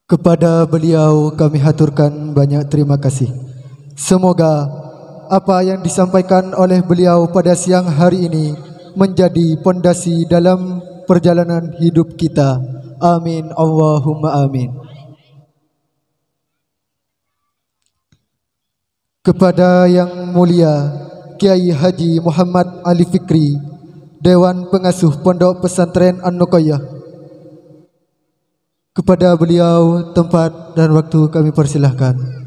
S3: Kepada beliau kami haturkan banyak terima kasih. Semoga apa yang disampaikan oleh beliau pada siang hari ini menjadi pondasi dalam perjalanan hidup kita. Amin Allahumma amin. Kepada Yang Mulia Kiai Haji Muhammad Ali Fikri, Dewan Pengasuh Pondok Pesantren An-Nuqayyah, kepada beliau tempat dan waktu kami persilahkan.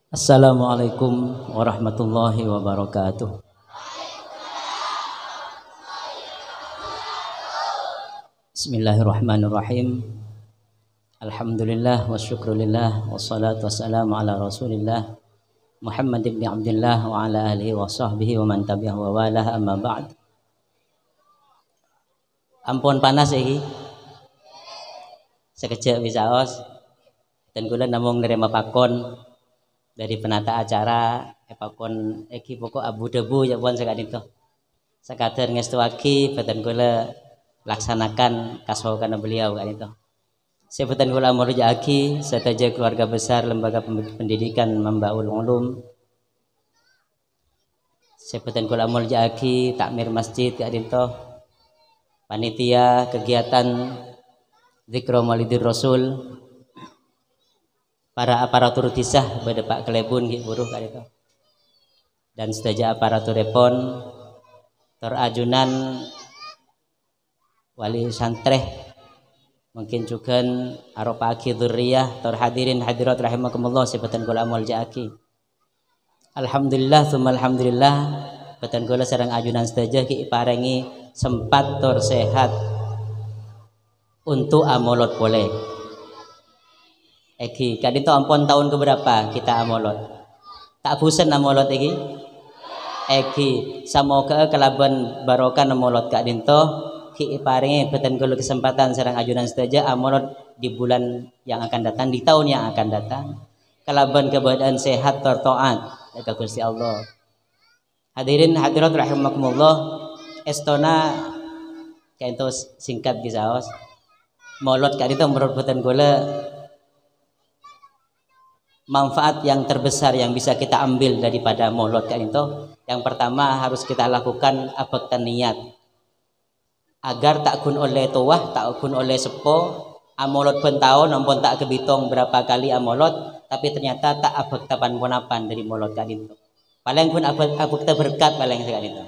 S2: Assalamualaikum warahmatullahi wabarakatuh. Bismillahirrahmanirrahim. Alhamdulillah wa syukrulillah wassalatu wassalamu ala Rasulillah Muhammad ibn Abdullah wa ala alihi wa sahbihi wa man tabi'ahu wa walah, amma ba'd. Ampun panas iki. Sekejap bisa os. Dan kula namung nerima pakon dari penata acara pakon iki pokok abu debu ya pun sekali itu. Sekadar ngestuaki badan kula laksanakan kasaukan beliau kan itu. Sebutan kula murjaki setaja keluarga besar lembaga pendidikan Mambaul Ulum. Sebutan kula murjaki takmir masjid kan itu. Panitia kegiatan Zikro Maulidir Rasul, para aparatur disah pada Pak Kelebun buruh kali itu, dan sedaja aparatur repon terajunan wali santreh mungkin juga aropa aki dzurriyah terhadirin hadirat rahimakumullah sebatan kula amal jaaki. Alhamdulillah tsumma alhamdulillah batan kula sareng ajunan sedaja ki parengi sempat tur sehat untuk amolot boleh. Eki kadito ampun tahun keberapa kita amolot? Tak bosan amolot eki? Eki samoga kelaban barokah amolot kadito ki paringi beten kula kesempatan sareng ajunan sedaja amolot di bulan yang akan datang, di tahun yang akan datang. Kelaban keadaan sehat tur taat ka Gusti Allah. Hadirin hadirat rahimakumullah, estona kaento singkat gisaos. Molot kadito menurut beten kula manfaat yang terbesar yang bisa kita ambil daripada maulud kan itu, yang pertama harus kita lakukan abektan niat agar tak kun oleh tuah, tak kun oleh sepo amolot pentahun ampun tak kebitong berapa kali amolot, tapi ternyata tak abekta pan-ponapan dari maulud kan itu. Paling pun abekta berkat paling sekali itu.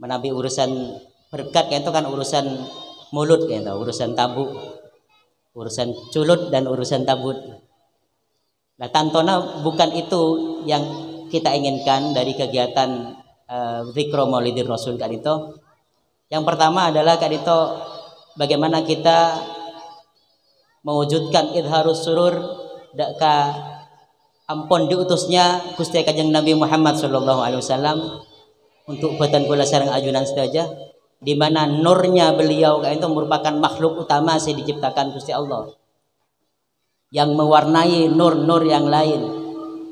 S2: Menabi urusan berkat kan itu kan urusan mulut kan itu, urusan tabu, urusan culut dan urusan tabut. Nah, tantona bukan itu yang kita inginkan dari kegiatan Zikro Maulidir Rasul kan itu. Yang pertama adalah kan itu bagaimana kita mewujudkan idharus surur daka ampun diutusnya Gusti Kanjeng Nabi Muhammad sallallahu alaihi wasallam untuk batan kula sareng ajunan sedaja, di mana nurnya beliau kan itu merupakan makhluk utama yang diciptakan Gusti Allah, yang mewarnai nur-nur yang lain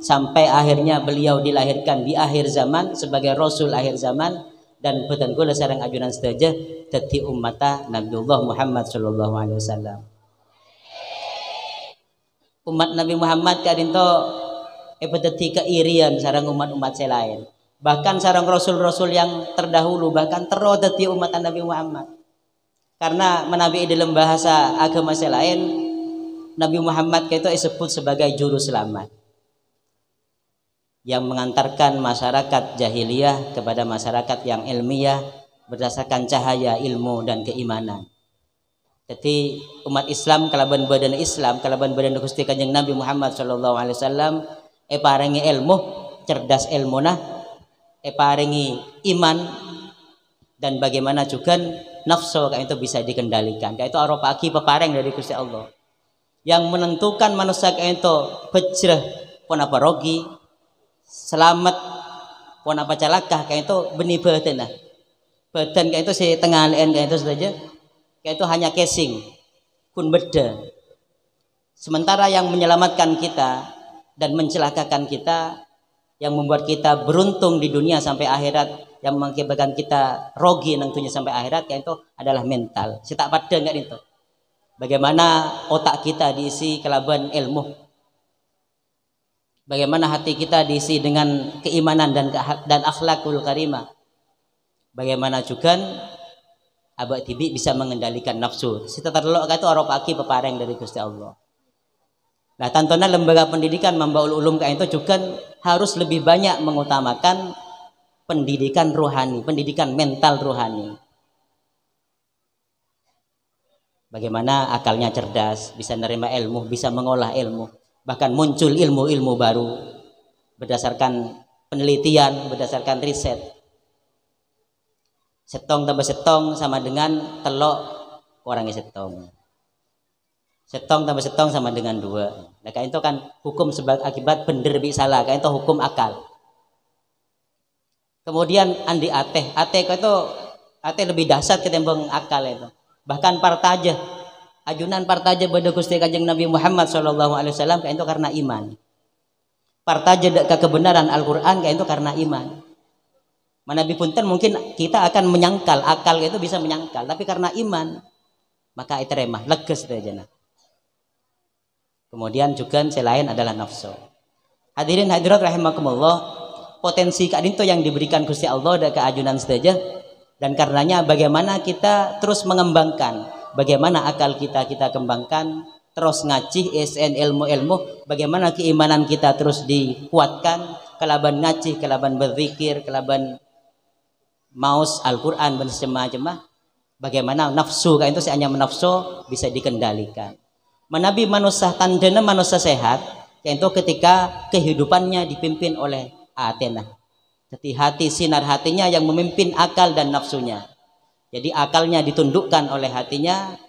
S2: sampai akhirnya beliau dilahirkan di akhir zaman sebagai Rasul akhir zaman, dan beten kula sareng ajunan sedaja dadi ummata Nabiullah Muhammad sallallahu alaihi wasallam. Umat Nabi Muhammad kadinto dadi keirian sareng umat-umat selain, bahkan sareng rasul-rasul yang terdahulu, bahkan tero dadi umat Nabi Muhammad. Karena menabi dalam bahasa agama selain Nabi Muhammad itu disebut sebagai juru selamat yang mengantarkan masyarakat jahiliyah kepada masyarakat yang ilmiah berdasarkan cahaya ilmu dan keimanan. Jadi umat Islam kalaban badan Islam, kalaban badan Gusti Kanjeng Nabi Muhammad sallallahu alaihi wasallam paringi ilmu, cerdas ilmuna, paringi iman, dan bagaimana juga nafsu kayak itu bisa dikendalikan. Kayak itu aropaki pepareng dari Gusti Allah. Yang menentukan manusia kayak itu bejreh pun apa rogi, selamat pun apa celaka kayak itu benih badan. Badan kayak itu si tengah alien kayak itu saja. Kayak itu hanya casing pun beda. Sementara yang menyelamatkan kita dan mencelakakan kita, yang membuat kita beruntung di dunia sampai akhirat, yang mengakibatkan kita rogi nantinya sampai akhirat, kayak itu adalah mental. Si tak pada enggak itu. Bagaimana otak kita diisi kelaban ilmu. Bagaimana hati kita diisi dengan keimanan dan akhlakul karimah. Bagaimana juga abak tibi bisa mengendalikan nafsu. Si terlok itu aropaki pepareng dari Gusti Allah. Nah, tentunya lembaga pendidikan Mambaul Ulum kayak itu juga harus lebih banyak mengutamakan pendidikan rohani, pendidikan mental rohani. Bagaimana akalnya cerdas, bisa menerima ilmu, bisa mengolah ilmu, bahkan muncul ilmu-ilmu baru berdasarkan penelitian, berdasarkan riset. Setong tambah setong sama dengan telok orangnya setong. Setong tambah setong sama dengan 2. Nah, kayak itu kan hukum sebab akibat bener bi salah, kayak itu hukum akal. Kemudian andi ateh itu ateh lebih dahsyat ketimbang akal itu. Bahkan partaja, ajunan partaja pada Gusti Kanjeng Nabi Muhammad sallallahu alaihi wasallam kayak itu karena iman. Partaja ke kebenaran Al-Qur'an kayak itu karena iman. Manabi punten mungkin kita akan menyangkal, akal itu bisa menyangkal, tapi karena iman maka itu remah, leges saja. Kemudian juga selain adalah nafsu. Hadirin hadirat rahimakumullah, potensi kadinto yang diberikan Gusti Allah dan keajunan saja, dan karenanya bagaimana kita terus mengembangkan, bagaimana akal kita kembangkan, terus ngaji SN ilmu-ilmu, bagaimana keimanan kita terus dikuatkan, kelaban ngaji, kelaban berzikir, kelaban maus Al-Quran dan semacamnya, bagaimana nafsu kayak itu hanya menafsu bisa dikendalikan. Menabi manusia tandana manusia sehat kayak itu ketika kehidupannya dipimpin oleh Athena. Jadi hati sinar hatinya yang memimpin akal dan nafsunya. Jadi akalnya ditundukkan oleh hatinya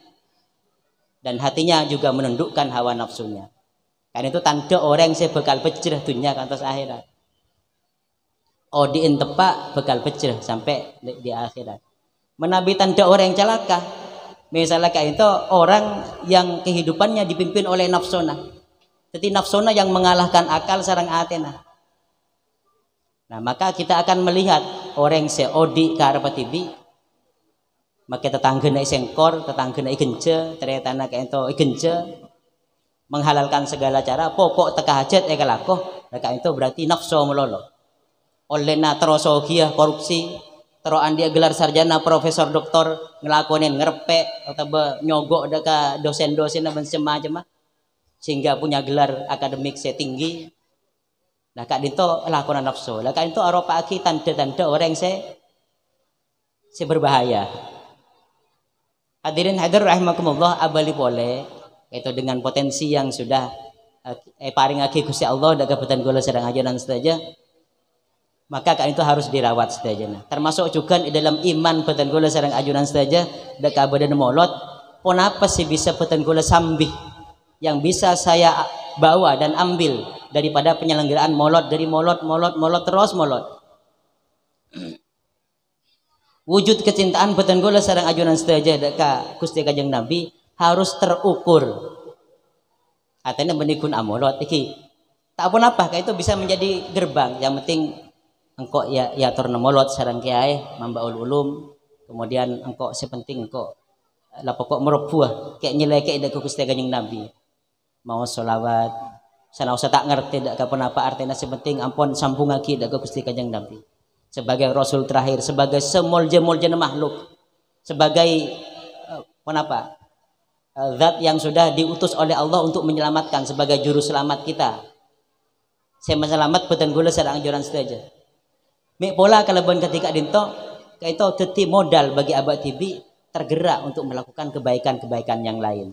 S2: dan hatinya juga menundukkan hawa nafsunya. Karena itu tanda orang yang bakal pecah dunia kantos akhirat. Odiin tepak bakal pecah sampai di akhirat. Menabi tanda orang yang celaka, misalnya kayak itu orang yang kehidupannya dipimpin oleh nafsona. Jadi nafsona yang mengalahkan akal sarang Athena. Nah, maka kita akan melihat orang seodi ke arah tibi, maka tetangga naik sengkor, tetangga naik genje, ternyata kayak itu genje, menghalalkan segala cara, pokok teka hajat kalakoh, maka itu berarti nafsu melolo. Oleh terosogia korupsi, teroan dia gelar sarjana profesor doktor ngelakonin ngerepek atau nyogok deka dosen-dosen dan semacam sehingga punya gelar akademik setinggi. Nah, kak itu lakonan nafsu. Lah kak itu aropa aki tanda-tanda orang se berbahaya. Hadirin hadir rahimakumullah, abali boleh itu dengan potensi yang sudah paring aki Gusti Allah dan kebetulan gula sedang ajaran saja. Maka kan itu harus dirawat saja. Termasuk juga di dalam iman peten gula sareng ajunan saja deka badan molot. Pon apa sih bisa peten gula sambih yang bisa saya bawa dan ambil daripada penyelenggaraan molot, dari molot terus molot. Wujud kecintaan peten gula sareng ajunan saja deka Gusti Kanjeng Nabi harus terukur. Artinya menikun amolot iki. Tak pun apa, kayak itu bisa menjadi gerbang. Yang penting engkau ya torna molot sarang kiai Mambaul Ulum, kemudian engkau sepenting engkau lah pokok merubuh kayak nyeleke dak Gusti Kanjeng Nabi mau sholawat sana usah tak ngerti dak apa artinya sepenting ampun sambung lagi dak Gusti Kanjeng Nabi sebagai rasul terakhir, sebagai semulja makhluk, sebagai zat yang sudah diutus oleh Allah untuk menyelamatkan, sebagai juru selamat kita. Saya menyelamat beten gula sareng ajaran saja. Mik pola kalaban ketika dinto kayak itu teti modal bagi abad tibi tergerak untuk melakukan kebaikan-kebaikan yang lain.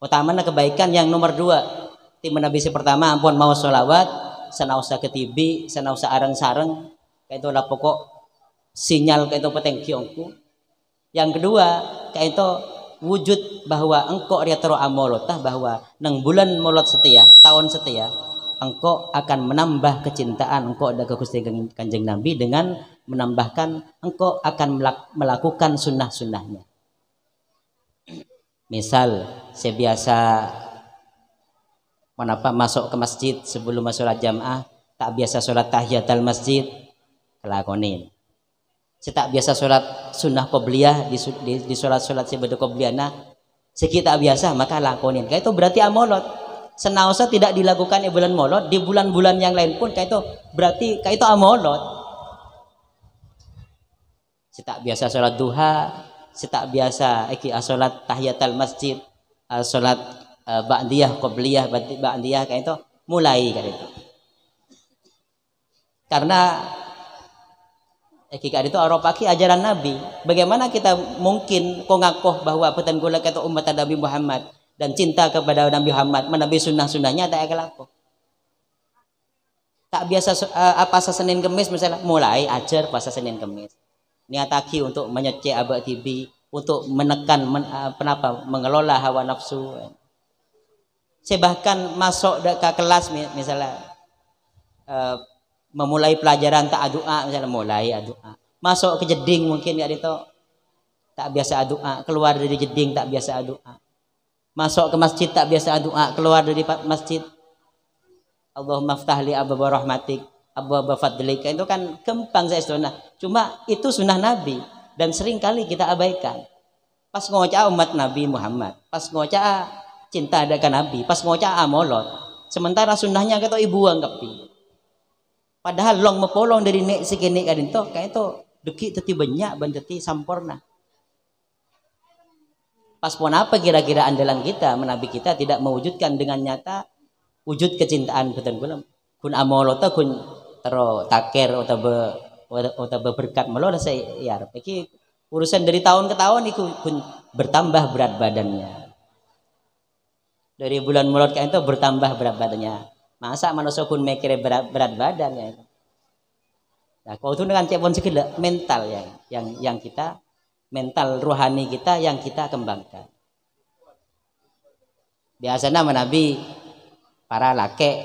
S2: Utamanya kebaikan yang nomor 2. Tim Nabi pertama ampun mau sholawat, senausa ketibi, senausa areng-sareng, kayak itulah pokok sinyal kayak itu petengkiongku. Yang kedua, kayak itu wujud bahwa engkau riatro amolotah, bahwa nang bulan molot setia, tahun setia, engkau akan menambah kecintaan engkau ada ke Gusti Kanjeng Nabi dengan menambahkan engkau akan melakukan sunnah-sunnahnya. Misal saya biasa masuk ke masjid sebelum sholat jamaah, tak biasa sholat tahiyatul masjid, kelakonin. Saya tak biasa sholat sunnah qobliyah di sholat-sholat sebedo qobliyana, sekitar biasa maka lakonin. Kayak itu berarti amolot. Senausa tidak dilakukan di bulan molot, di bulan-bulan yang lain pun kayak itu berarti kayak itu amolot. Saya tak biasa sholat duha, saya tak biasa sholat tahiyatul masjid, sholat ba'diyah qobliyah, ba'diyah kayak itu mulai kayak itu. Karena jika itu aropaki ajaran Nabi, bagaimana kita mungkin ngakoh bahwa petenggola kata umat Nabi Muhammad dan cinta kepada Nabi Muhammad, menabi sunnah-sunnahnya tak kelaku. Tak biasa puasa Senin Kemis misalnya, mulai ajar puasa Senin Kemis. Niataki untuk menyecek abad tibi, untuk menekan mengelola hawa nafsu. Saya bahkan masuk ke kelas misalnya memulai pelajaran tak doa misalnya, mulai doa. Masuk ke jeding mungkin ya itu tak biasa doa, keluar dari jeding tak biasa doa. Masuk ke masjid tak biasa doa, keluar dari masjid Allahumma ftahli abwaaba rahmatik, abwaaba fadlik. Itu kan gampang saya sunnah. Cuma itu sunnah Nabi dan sering kali kita abaikan. Pas ngocah umat Nabi Muhammad, pas ngocah cinta ada Nabi, pas ngocah amolot. Sementara sunnahnya kata ibu anggapi. Padahal long mepolong dari nek sikene kadin to kayak itu deki teti banyak ban teti sampurna. Pas pun apa kira-kira andalan kita menabi kita tidak mewujudkan dengan nyata wujud kecintaan betul-betul kun amolota kun tero taker atau berkat melora saya ya iki urusan dari tahun ke tahun itu kun bertambah berat badannya. Dari bulan molot kayak itu bertambah berat badannya. Masa manusia pun mikir berat badan ya. Nah, kalau itu dengan cepon sekedar mental yang kita mental rohani kita yang kita kembangkan. Biasanya menabi para laki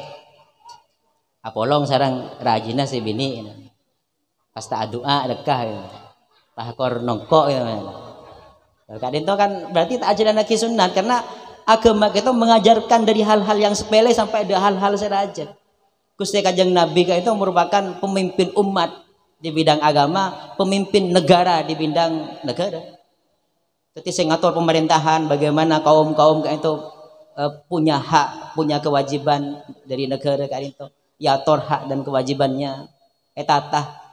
S2: apolong sarang rajina si bini. Pas tak doa dekah ya. Pahkor nongkok ya. Kadang itu kan berarti tak ajaran lagi sunat karena agama kita mengajarkan dari hal-hal yang sepele sampai ada hal-hal serajat. Gusti Kanjeng Nabi itu merupakan pemimpin umat di bidang agama, pemimpin negara di bidang negara. Jadi saya ngatur pemerintahan, bagaimana kaum-kaum itu punya hak, punya kewajiban dari negara itu, yator hak dan kewajibannya. Etatah.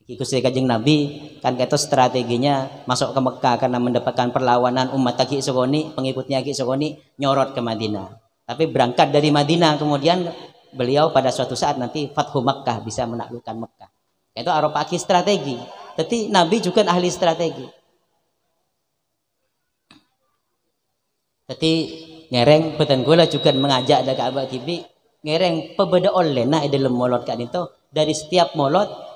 S2: Gusti Kanjeng Nabi kan itu strateginya masuk ke Mekah karena mendapatkan perlawanan umat Ki Sogoni, pengikutnya Ki Sogoni nyorot ke Madinah. Tapi berangkat dari Madinah kemudian beliau pada suatu saat nanti Fathu Makkah bisa menaklukkan Mekah. Itu aropaki strategi. Tapi Nabi juga ahli strategi. Jadi ngereng petenggola juga mengajak ada Ka'bah Tibi ngereng pebeda oleh nah dalam molot kan itu dari setiap molot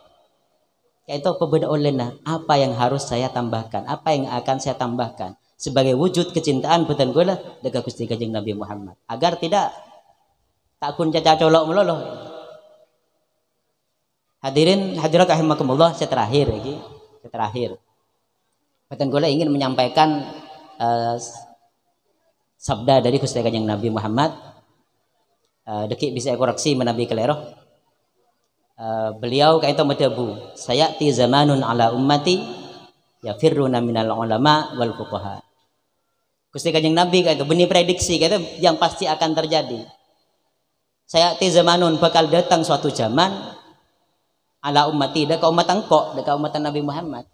S2: itu pebeda oleh nah apa yang harus saya tambahkan, apa yang akan saya tambahkan sebagai wujud kecintaan petenggola dekat Gusti Kanjeng Nabi Muhammad agar tidak takun caca colok meloloh. Hadirin hadirat rahimakumullah, saya terakhir lagi. Saya terakhir. Petenggola ingin menyampaikan sabda dari Gusti Kanjeng Nabi Muhammad. Dekik bisa koreksi menabi keleroh. Beliau kayak itu matabu. Saya ti zamanun ala ummati yafirruna minal ulama wal fuqaha. Gusti Kanjeng Nabi kayak itu benih prediksi kayak itu yang pasti akan terjadi. Saya ti zamanun bakal datang suatu zaman ala ummati dekat umat engkau, dekat umat Nabi Muhammad.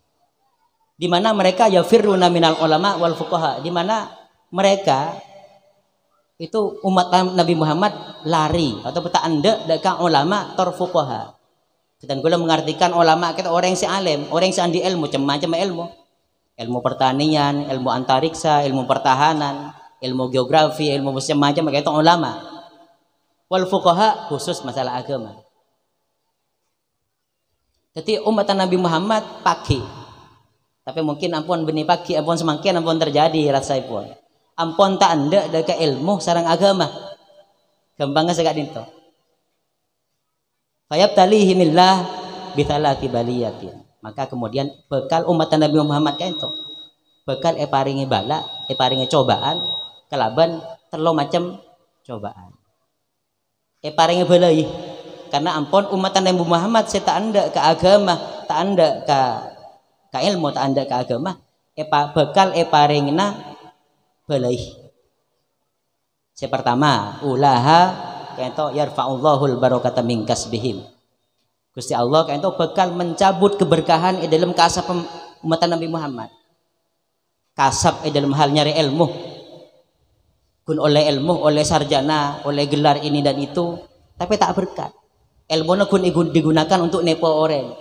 S2: Di mana mereka yafirruna minal ulama wal fuqaha, di mana mereka itu umat Nabi Muhammad lari atau peta anda dekat ulama tor fuqaha. Dan gula mengartikan ulama kita orang yang si alim, orang yang si andi ilmu, macam-macam ilmu. ilmu pertanian, ilmu antariksa, ilmu pertahanan, ilmu geografi, ilmu macam-macam, itu ulama. Wal fuqaha khusus masalah agama. Jadi umat Nabi Muhammad pagi, tapi mungkin ampun benih pagi, ampun semakin ampun terjadi rasa pun. Ampun tak anda dekat ilmu sarang agama. Gampangnya sekak dinto. Fayabtalihimillah bithalati baliyatin. Maka kemudian bekal umat Nabi Muhammad kan itu. Bekal paringi bala, paringi cobaan, kelaban telo macam cobaan. Paringi balai. Karena ampun umat Nabi Muhammad saya tak anda ke agama, tak anda ke ilmu, tak anda ke agama. Bekal paringina balai. Pertama, ulaha kaito yarfa'ullahul barakata min kasbihim. Gusti Allah kaito bakal mencabut keberkahan di dalam kasab umat Nabi Muhammad. Kasab di dalam hal nyari ilmu. Kun oleh ilmu, oleh sarjana, oleh gelar ini dan itu, tapi tak berkat. Ilmu kun digunakan untuk nepo orang.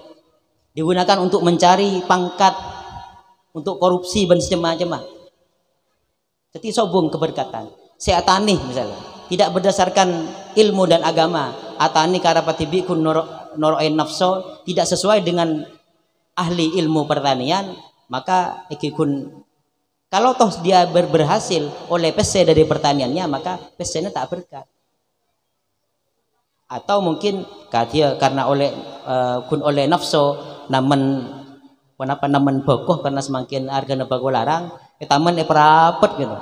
S2: Digunakan untuk mencari pangkat, untuk korupsi dan semacam-macam. Jadi sobong keberkatan. Seatani misalnya tidak berdasarkan ilmu dan agama, atani karapati kun noroin nafso, tidak sesuai dengan ahli ilmu pertanian, maka ikikun kalau toh dia berhasil oleh PC dari pertaniannya, maka PC-nya tak berkat. Atau mungkin karena oleh kun oleh nafso namen kenapa namen bokoh karena semakin harga bago larang, taman perapet gitu.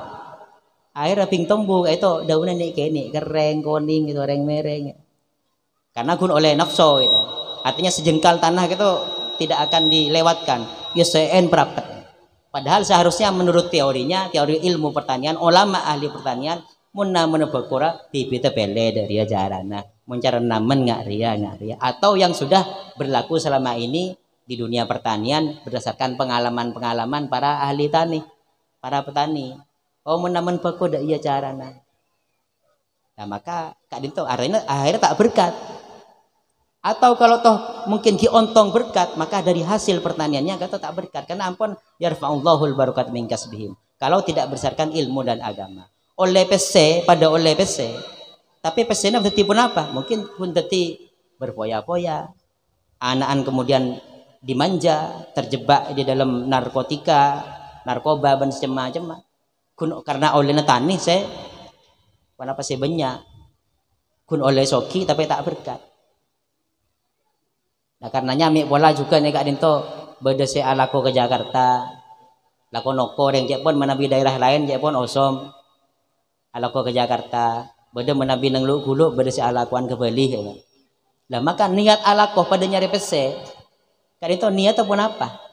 S2: Air ping tombu itu daunnya nih kayak nih kering kuning gitu reng mereng karena gun oleh nafsu itu artinya sejengkal tanah itu tidak akan dilewatkan ya sen perapet padahal seharusnya menurut teorinya teori ilmu pertanian ulama ahli pertanian munna menebakura bibit pele dari jarana mencara namen nggak ria atau yang sudah berlaku selama ini di dunia pertanian berdasarkan pengalaman para ahli tani para petani. Oh menaman bako dak iya carana. Nah maka kak dinto akhirnya tak berkat. Atau kalau toh mungkin diontong berkat, maka dari hasil pertaniannya kata tak berkat. Karena ampun yarfa'ullahul barakat min kasbihim. Kalau tidak berdasarkan ilmu dan agama. Oleh PC oleh PC. Tapi PC-nya berarti pun apa? Mungkin pun berarti berpoya-poya. Anak-anak kemudian dimanja, terjebak di dalam narkotika, narkoba dan semacam. Karena oleh tani saya kenapa saya banyak kun oleh soki tapi tak berkat. Nah karenanya ambil bola juga nih kak dinto beda saya alako ke Jakarta lako noko yang jepon menabi daerah lain jepon osom alako ke Jakarta beda menabi nang lu gulu beda saya alakuan ke Bali ya. Lah maka niat alako pada nyari pese kak dinto niat ataupun apa?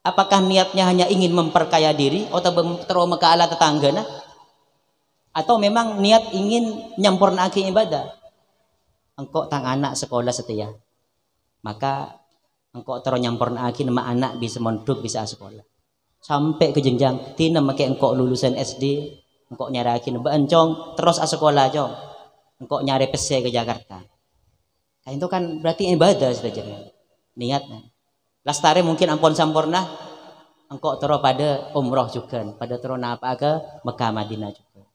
S2: Apakah niatnya hanya ingin memperkaya diri atau terima ke ala tetangga atau memang niat ingin nyampurnake ibadah? Engkau tang anak sekolah setia, maka engkau terus nyampurnake nama anak bisa mondok bisa sekolah sampai ke jenjang tina make engkau lulusan SD, engkau nyarakin bencong terus sekolah jong, engkau nyari pese ke Jakarta. Nah, itu kan berarti ibadah saja niatnya. Lastari mungkin ampun sampurna engkau terus pada umroh juga pada terus apa ke Mekah Madinah juga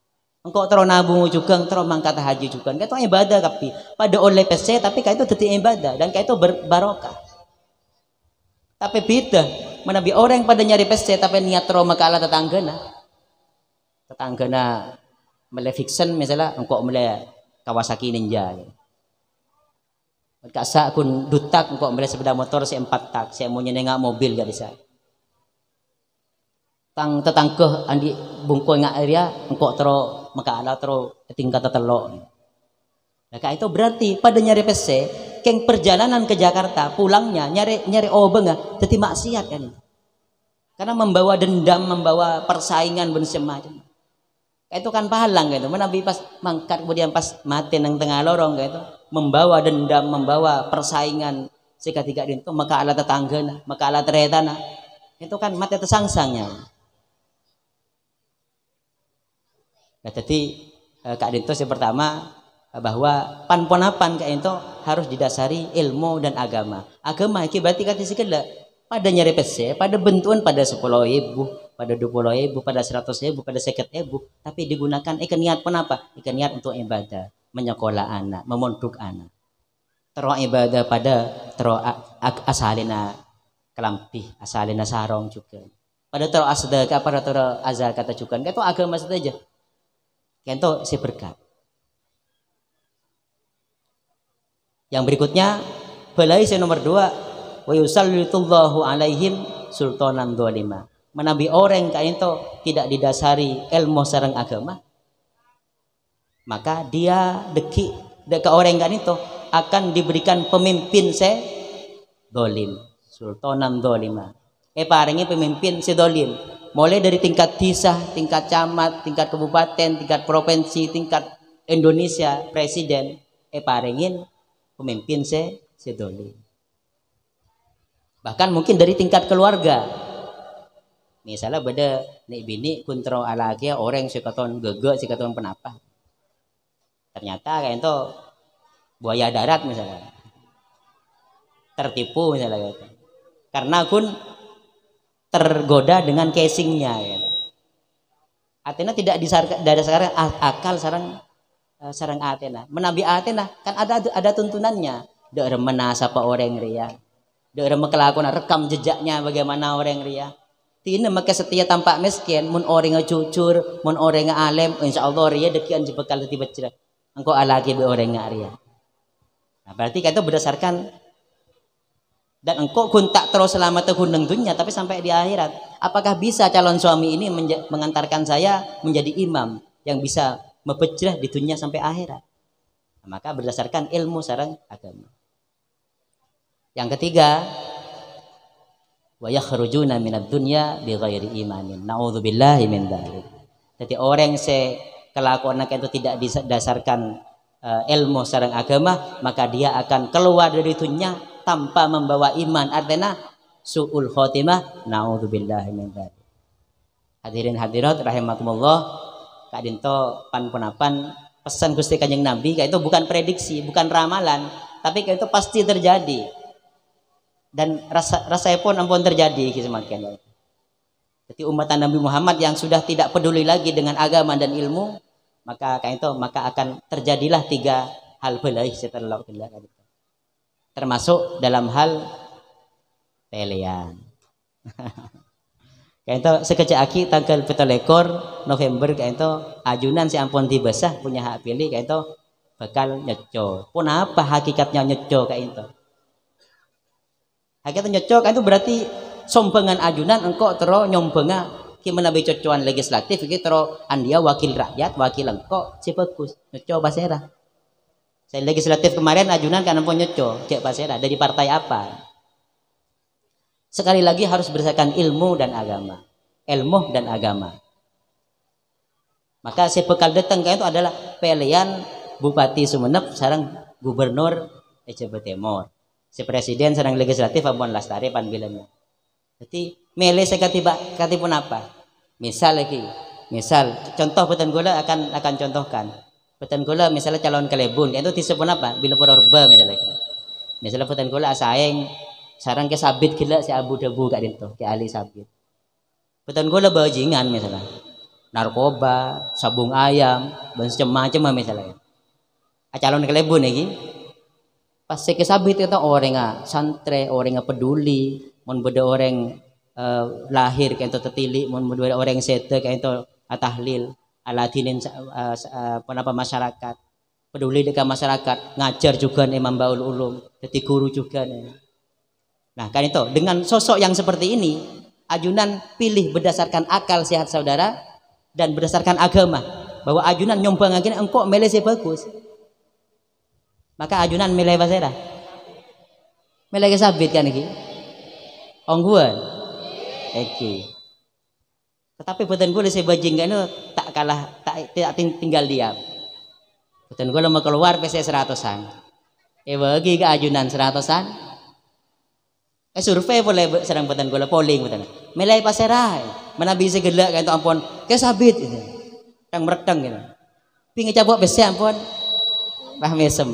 S2: engkau terus nabung juga terus mangkat haji juga itu ibadah tapi pada oleh PC tapi kayak itu tetap ibadah dan kayak itu berbarokah tapi beda menabi orang yang pada nyari PC tapi niat terus makalah tetanggana mele fiction misalnya engkau mele Kawasaki Ninja Kasa kun dutak engkau beli sepeda motor si 4 tak, saya mau nyenengak mobil gak bisa. Tang tetangkeh andi bungkul ngak area engkau tero maka ala tero tingkat telok. Nah itu berarti pada nyari PC, keng perjalanan ke Jakarta pulangnya nyari obeng jadi maksiat kan. Karena membawa dendam, membawa persaingan dan semacam. Itu kan pahalang gitu. Menabi pas mangkat kemudian pas mati nang tengah lorong gitu. Membawa dendam, membawa persaingan seketika itu maka ala tetangga maka ala teretana itu kan mati tersangsangnya. Nah jadi Kak Dinto yang pertama bahwa panponapan Kak Dinto harus didasari ilmu dan agama. Agama iki berarti kan disikil pada nyari pese, pada bentuan pada 10.000, pada 20.000, pada 100.000, pada 50.000, tapi digunakan ikan niat penapa? Ikan niat untuk ibadah, menyekolah anak, memondok anak. Tero ibadah pada tero asalina kelampih, asalina sarong juga. Pada tero asdaqah, pada tero azakat juga. Itu agama saja. Itu si berkat. Yang berikutnya, balai nomor 2. Wa yusallitullahu alaihim sultanan dzalima. Menabi orang kayak itu tidak didasari ilmu sareng agama, maka dia deki orang kan itu akan diberikan pemimpin dolim, sultanan dzalima. Paringi pemimpin dolim, mulai dari tingkat desa, tingkat camat, tingkat kabupaten, tingkat provinsi, tingkat Indonesia, presiden, paringin pemimpin dolim. Bahkan mungkin dari tingkat keluarga, misalnya beda nih bini kontrol alaki orang si katon gege si katon penapa, ternyata kayak itu buaya darat misalnya, tertipu misalnya gitu. Karena kun tergoda dengan casingnya gitu. Athena tidak didasarkan akal sarang Athena. Menabi Athena kan ada tuntunannya. Dek remena sapa orang ria. Dek remena kelakuan rekam jejaknya bagaimana orang ria. Tina maka setia tampak miskin, mun orang jujur, mun orang alim, insyaallah ria dekian jebekal tiba cerah. Engkau alagi be orang ria. Nah, berarti itu berdasarkan dan engkau kun tak terus selamat tahun dunia tapi sampai di akhirat. Apakah bisa calon suami ini mengantarkan saya menjadi imam yang bisa mempecrah di dunia sampai akhirat? Nah, maka berdasarkan ilmu sareng agama. Yang ketiga, wa yakhrujuna minad dunya bighairi imanin. Nauzubillahi min dzalik. Jadi orang kelakuan itu tidak didasarkan ilmu sareng agama, maka dia akan keluar dari dunia tanpa membawa iman. Artinya su'ul khotimah. Nauzubillahi min dzalik. Hadirin hadirat rahimakumullah, kadinto pan-punapan pesan Gusti Kanjeng Nabi kayak itu bukan prediksi, bukan ramalan, tapi kayak itu pasti terjadi. Dan rasanya pun ampun terjadi semakin. Jadi umat Nabi Muhammad yang sudah tidak peduli lagi dengan agama dan ilmu, maka kayak itu maka akan terjadilah 3 hal belai setelah itu. Termasuk dalam hal pelian. Kayak itu sekejap aki tanggal 17 November kayak itu ajunan si ampun dibesah punya hak pilih kayak itu bakal nyeco. Pun apa hakikatnya nyeco kayak itu? Hakikatnya nyeco kayak itu berarti sombengan ajunan engkau tero nyombenga gimana becocoan legislatif iki tero andia wakil rakyat wakil engkau si bagus nyeco basera. Saya legislatif kemarin ajunan kan ampun nyeco cek basera dari partai apa? Sekali lagi harus berdasarkan ilmu dan agama. Ilmu dan agama. Maka si bekal datang itu adalah pilihan Bupati Sumeneb sareng Gubernur Jawa Timur. Si presiden sareng legislatif ampun lastari pan bilangnya. Jadi milih sekatipun apa? Misal lagi, contoh Beten Gula akan contohkan. Beten Gula misalnya calon kelebun itu disebut apa? Bila Purba misalnya. Misalnya Beten Gula asaing sarang ke sabit gila si Abu Dabu kak dinto ke Ali sabit. Beten gula bajingan misalnya. Narkoba, sabung ayam, dan macam-macam misalnya. Calon kelebun lagi. Pas ke sabit itu orang santre, orang peduli, mun beda orang lahir kayak itu tertili, mun beda orang sete kayak itu tahlil, aladinin penapa masyarakat. Peduli dengan masyarakat, ngajar juga nih Imam Baul Ulum, jadi guru juga nih. Nah kan itu dengan sosok yang seperti ini ajunan pilih berdasarkan akal sehat saudara dan berdasarkan agama bahwa ajunan nyombang lagi engkau milih si bagus maka ajunan milih basera milih sabit kan iki ongguan iki tetapi beten gue si bajing kan itu tak kalah tidak tinggal diam beten gue mau keluar PC 100-an bagi ke ajunan 100-an survei boleh serang beten gula polling beten. Milih pasera, mana bisa gelak kan tu ampun, ke sabit itu, yang meredang gitu. Pingin capok besi ampun, bah mesem.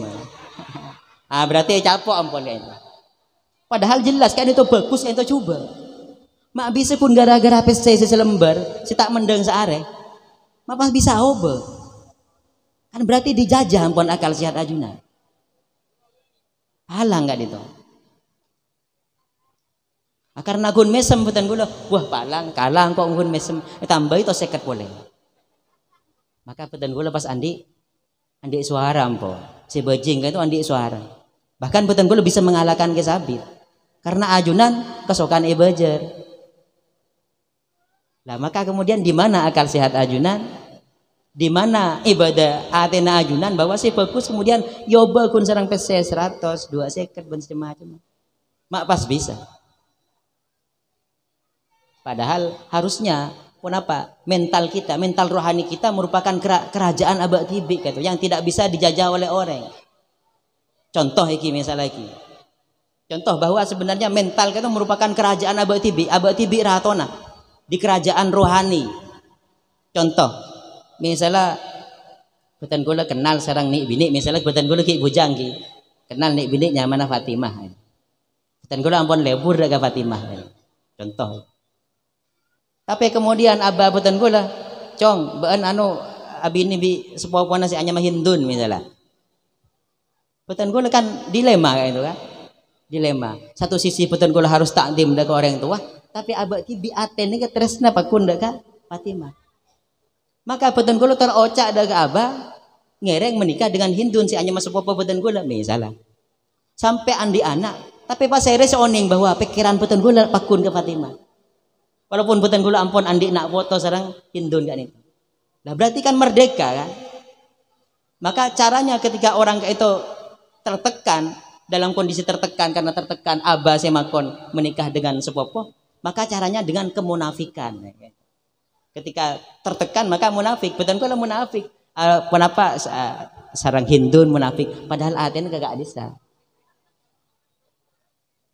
S2: Berarti capok ampun kayak itu. Padahal jelas kan itu bagus kan itu coba. Mak bisa pun gara-gara PC selembar, si tak mendeng seare. Mak pas bisa obe. Kan berarti dijajah ampun akal sehat ajunan. Halang enggak itu. Karena gun mesem betan gula, wah palang kalang kok gun mesem, tambah itu seket boleh. Maka betan gula pas andi suara ampo, si bajing itu andi suara. Bahkan betan gula bisa mengalahkan ke sabit. Karena ajunan kesokan ibajar. Nah maka kemudian di mana akal sehat ajunan? Di mana ibadah atena ajunan bahwa si bagus kemudian yoba kun sarang PC 100 2 seket ben macam. Mak pas bisa. Padahal harusnya pun apa? Mental kita, mental rohani kita merupakan kerajaan abad tibik gitu, yang tidak bisa dijajah oleh orang. Contoh iki misalnya iki. Contoh bahwa sebenarnya mental kita merupakan kerajaan abad tibik ratona di kerajaan rohani. Contoh, misalnya betan gula kenal sarang nik bini, misalnya betan gula ki bujang ki kenal nik bini nyamana Fatimah. Betan gula ampun lebur daga Fatimah. Contoh. Tapi kemudian abah betan gula, cong, bean abi ini bi sepupuan si anya Hindun misalnya. Betan gula kan dilema kayak itu kan. Dilema. Satu sisi betan gula harus takdim ke orang tua, tapi abah tibi aten ini tresna pakun ka Fatimah. Maka betan gula terocak daga abah ngereng menikah dengan Hindun si anya sepupu betan gula misalnya. Sampai andi anak, tapi pas saya oning bahwa pikiran betan gula pakun ke Fatimah. Walaupun betan gula ampun andi nak foto sarang Hindun kan itu. Nah berarti kan merdeka kan. Maka caranya ketika orang itu tertekan, dalam kondisi tertekan karena tertekan abah semakon menikah dengan sepupu, maka caranya dengan kemunafikan. Ketika tertekan maka munafik. Betan gula munafik. Kenapa sarang Hindun munafik? Padahal aten kagak bisa.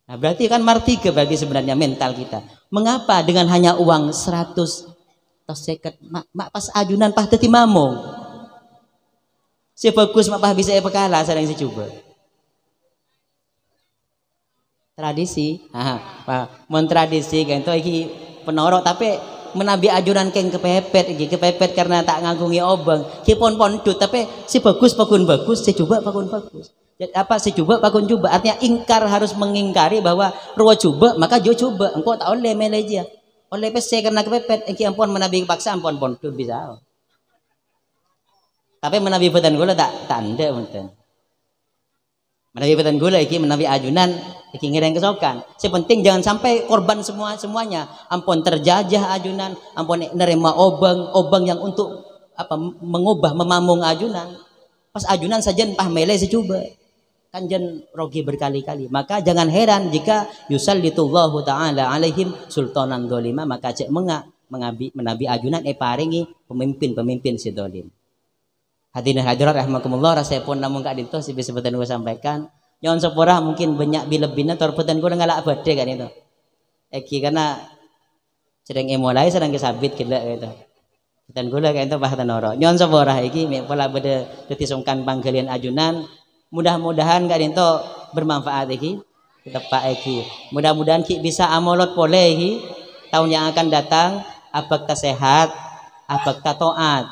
S2: Nah berarti kan martiga bagi sebenarnya mental kita. Mengapa dengan hanya uang 100 atau seket mak pas ajunan pas teti mamong. Si bagus mak pas bisa pekala sareng si coba. Tradisi, mon tradisi kan itu iki penorok tapi menabi ajunan keng kepepet karena tak ngagungi obeng. Ki pon dut tapi si bagus pakun bagus, si coba pakun bagus. Apa si coba pakun coba artinya ingkar harus mengingkari bahwa ruwa coba maka jo coba engkau tak oleh meleja oleh PC karena kepepet engki ampun menabi paksa ampun dut bisa tapi menabi betan gula tak tanda mungkin menabi betan gula iki menabi ajunan iki ngereng kesokan si penting jangan sampai korban semuanya ampun terjajah ajunan ampun nerima obeng yang untuk apa mengubah memamung ajunan pas ajunan saja pah mele si coba kan jen rogi berkali-kali. Maka jangan heran jika yusallitullahu ta'ala alaihim sultanan dolima, maka cek menabi ajunan paringi pemimpin si dolim. Hadirin hadirat rahmakumullah, rasa pun namun kak dinto si sebutan gue sampaikan nyon sepura mungkin banyak bilebina torpetan gue ngalak bade kan itu eki karena sedang emulai sedang kesabit kita gitu dan gue kayak itu bahatan noro nyon sepura eki pola bade ketisungkan panggalian ajunan. Mudah-mudahan gak dinto bermanfaat iki tepak iki. Mudah-mudahan ki bisa amolot boleh iki tahun yang akan datang abak ta sehat, abak ta taat.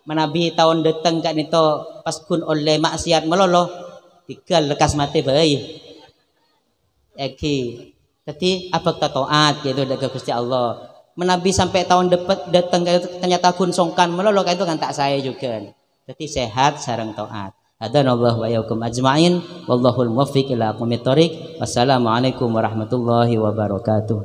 S2: Menabi tahun datang gak dinto pas kun oleh maksiat meloloh tinggal lekas mati bae. Iki. Jadi abak ta taat gitu daga Gusti Allah. Menabi sampai tahun datang ternyata kun songkan meloloh kayak itu kan tak saya juga. Jadi sehat sareng taat. Hadanallahu wa iyyakum ajma'in wallahul muwaffiq ila aqwamit thoriq. Wassalamualaikum warahmatullahi wabarakatuh.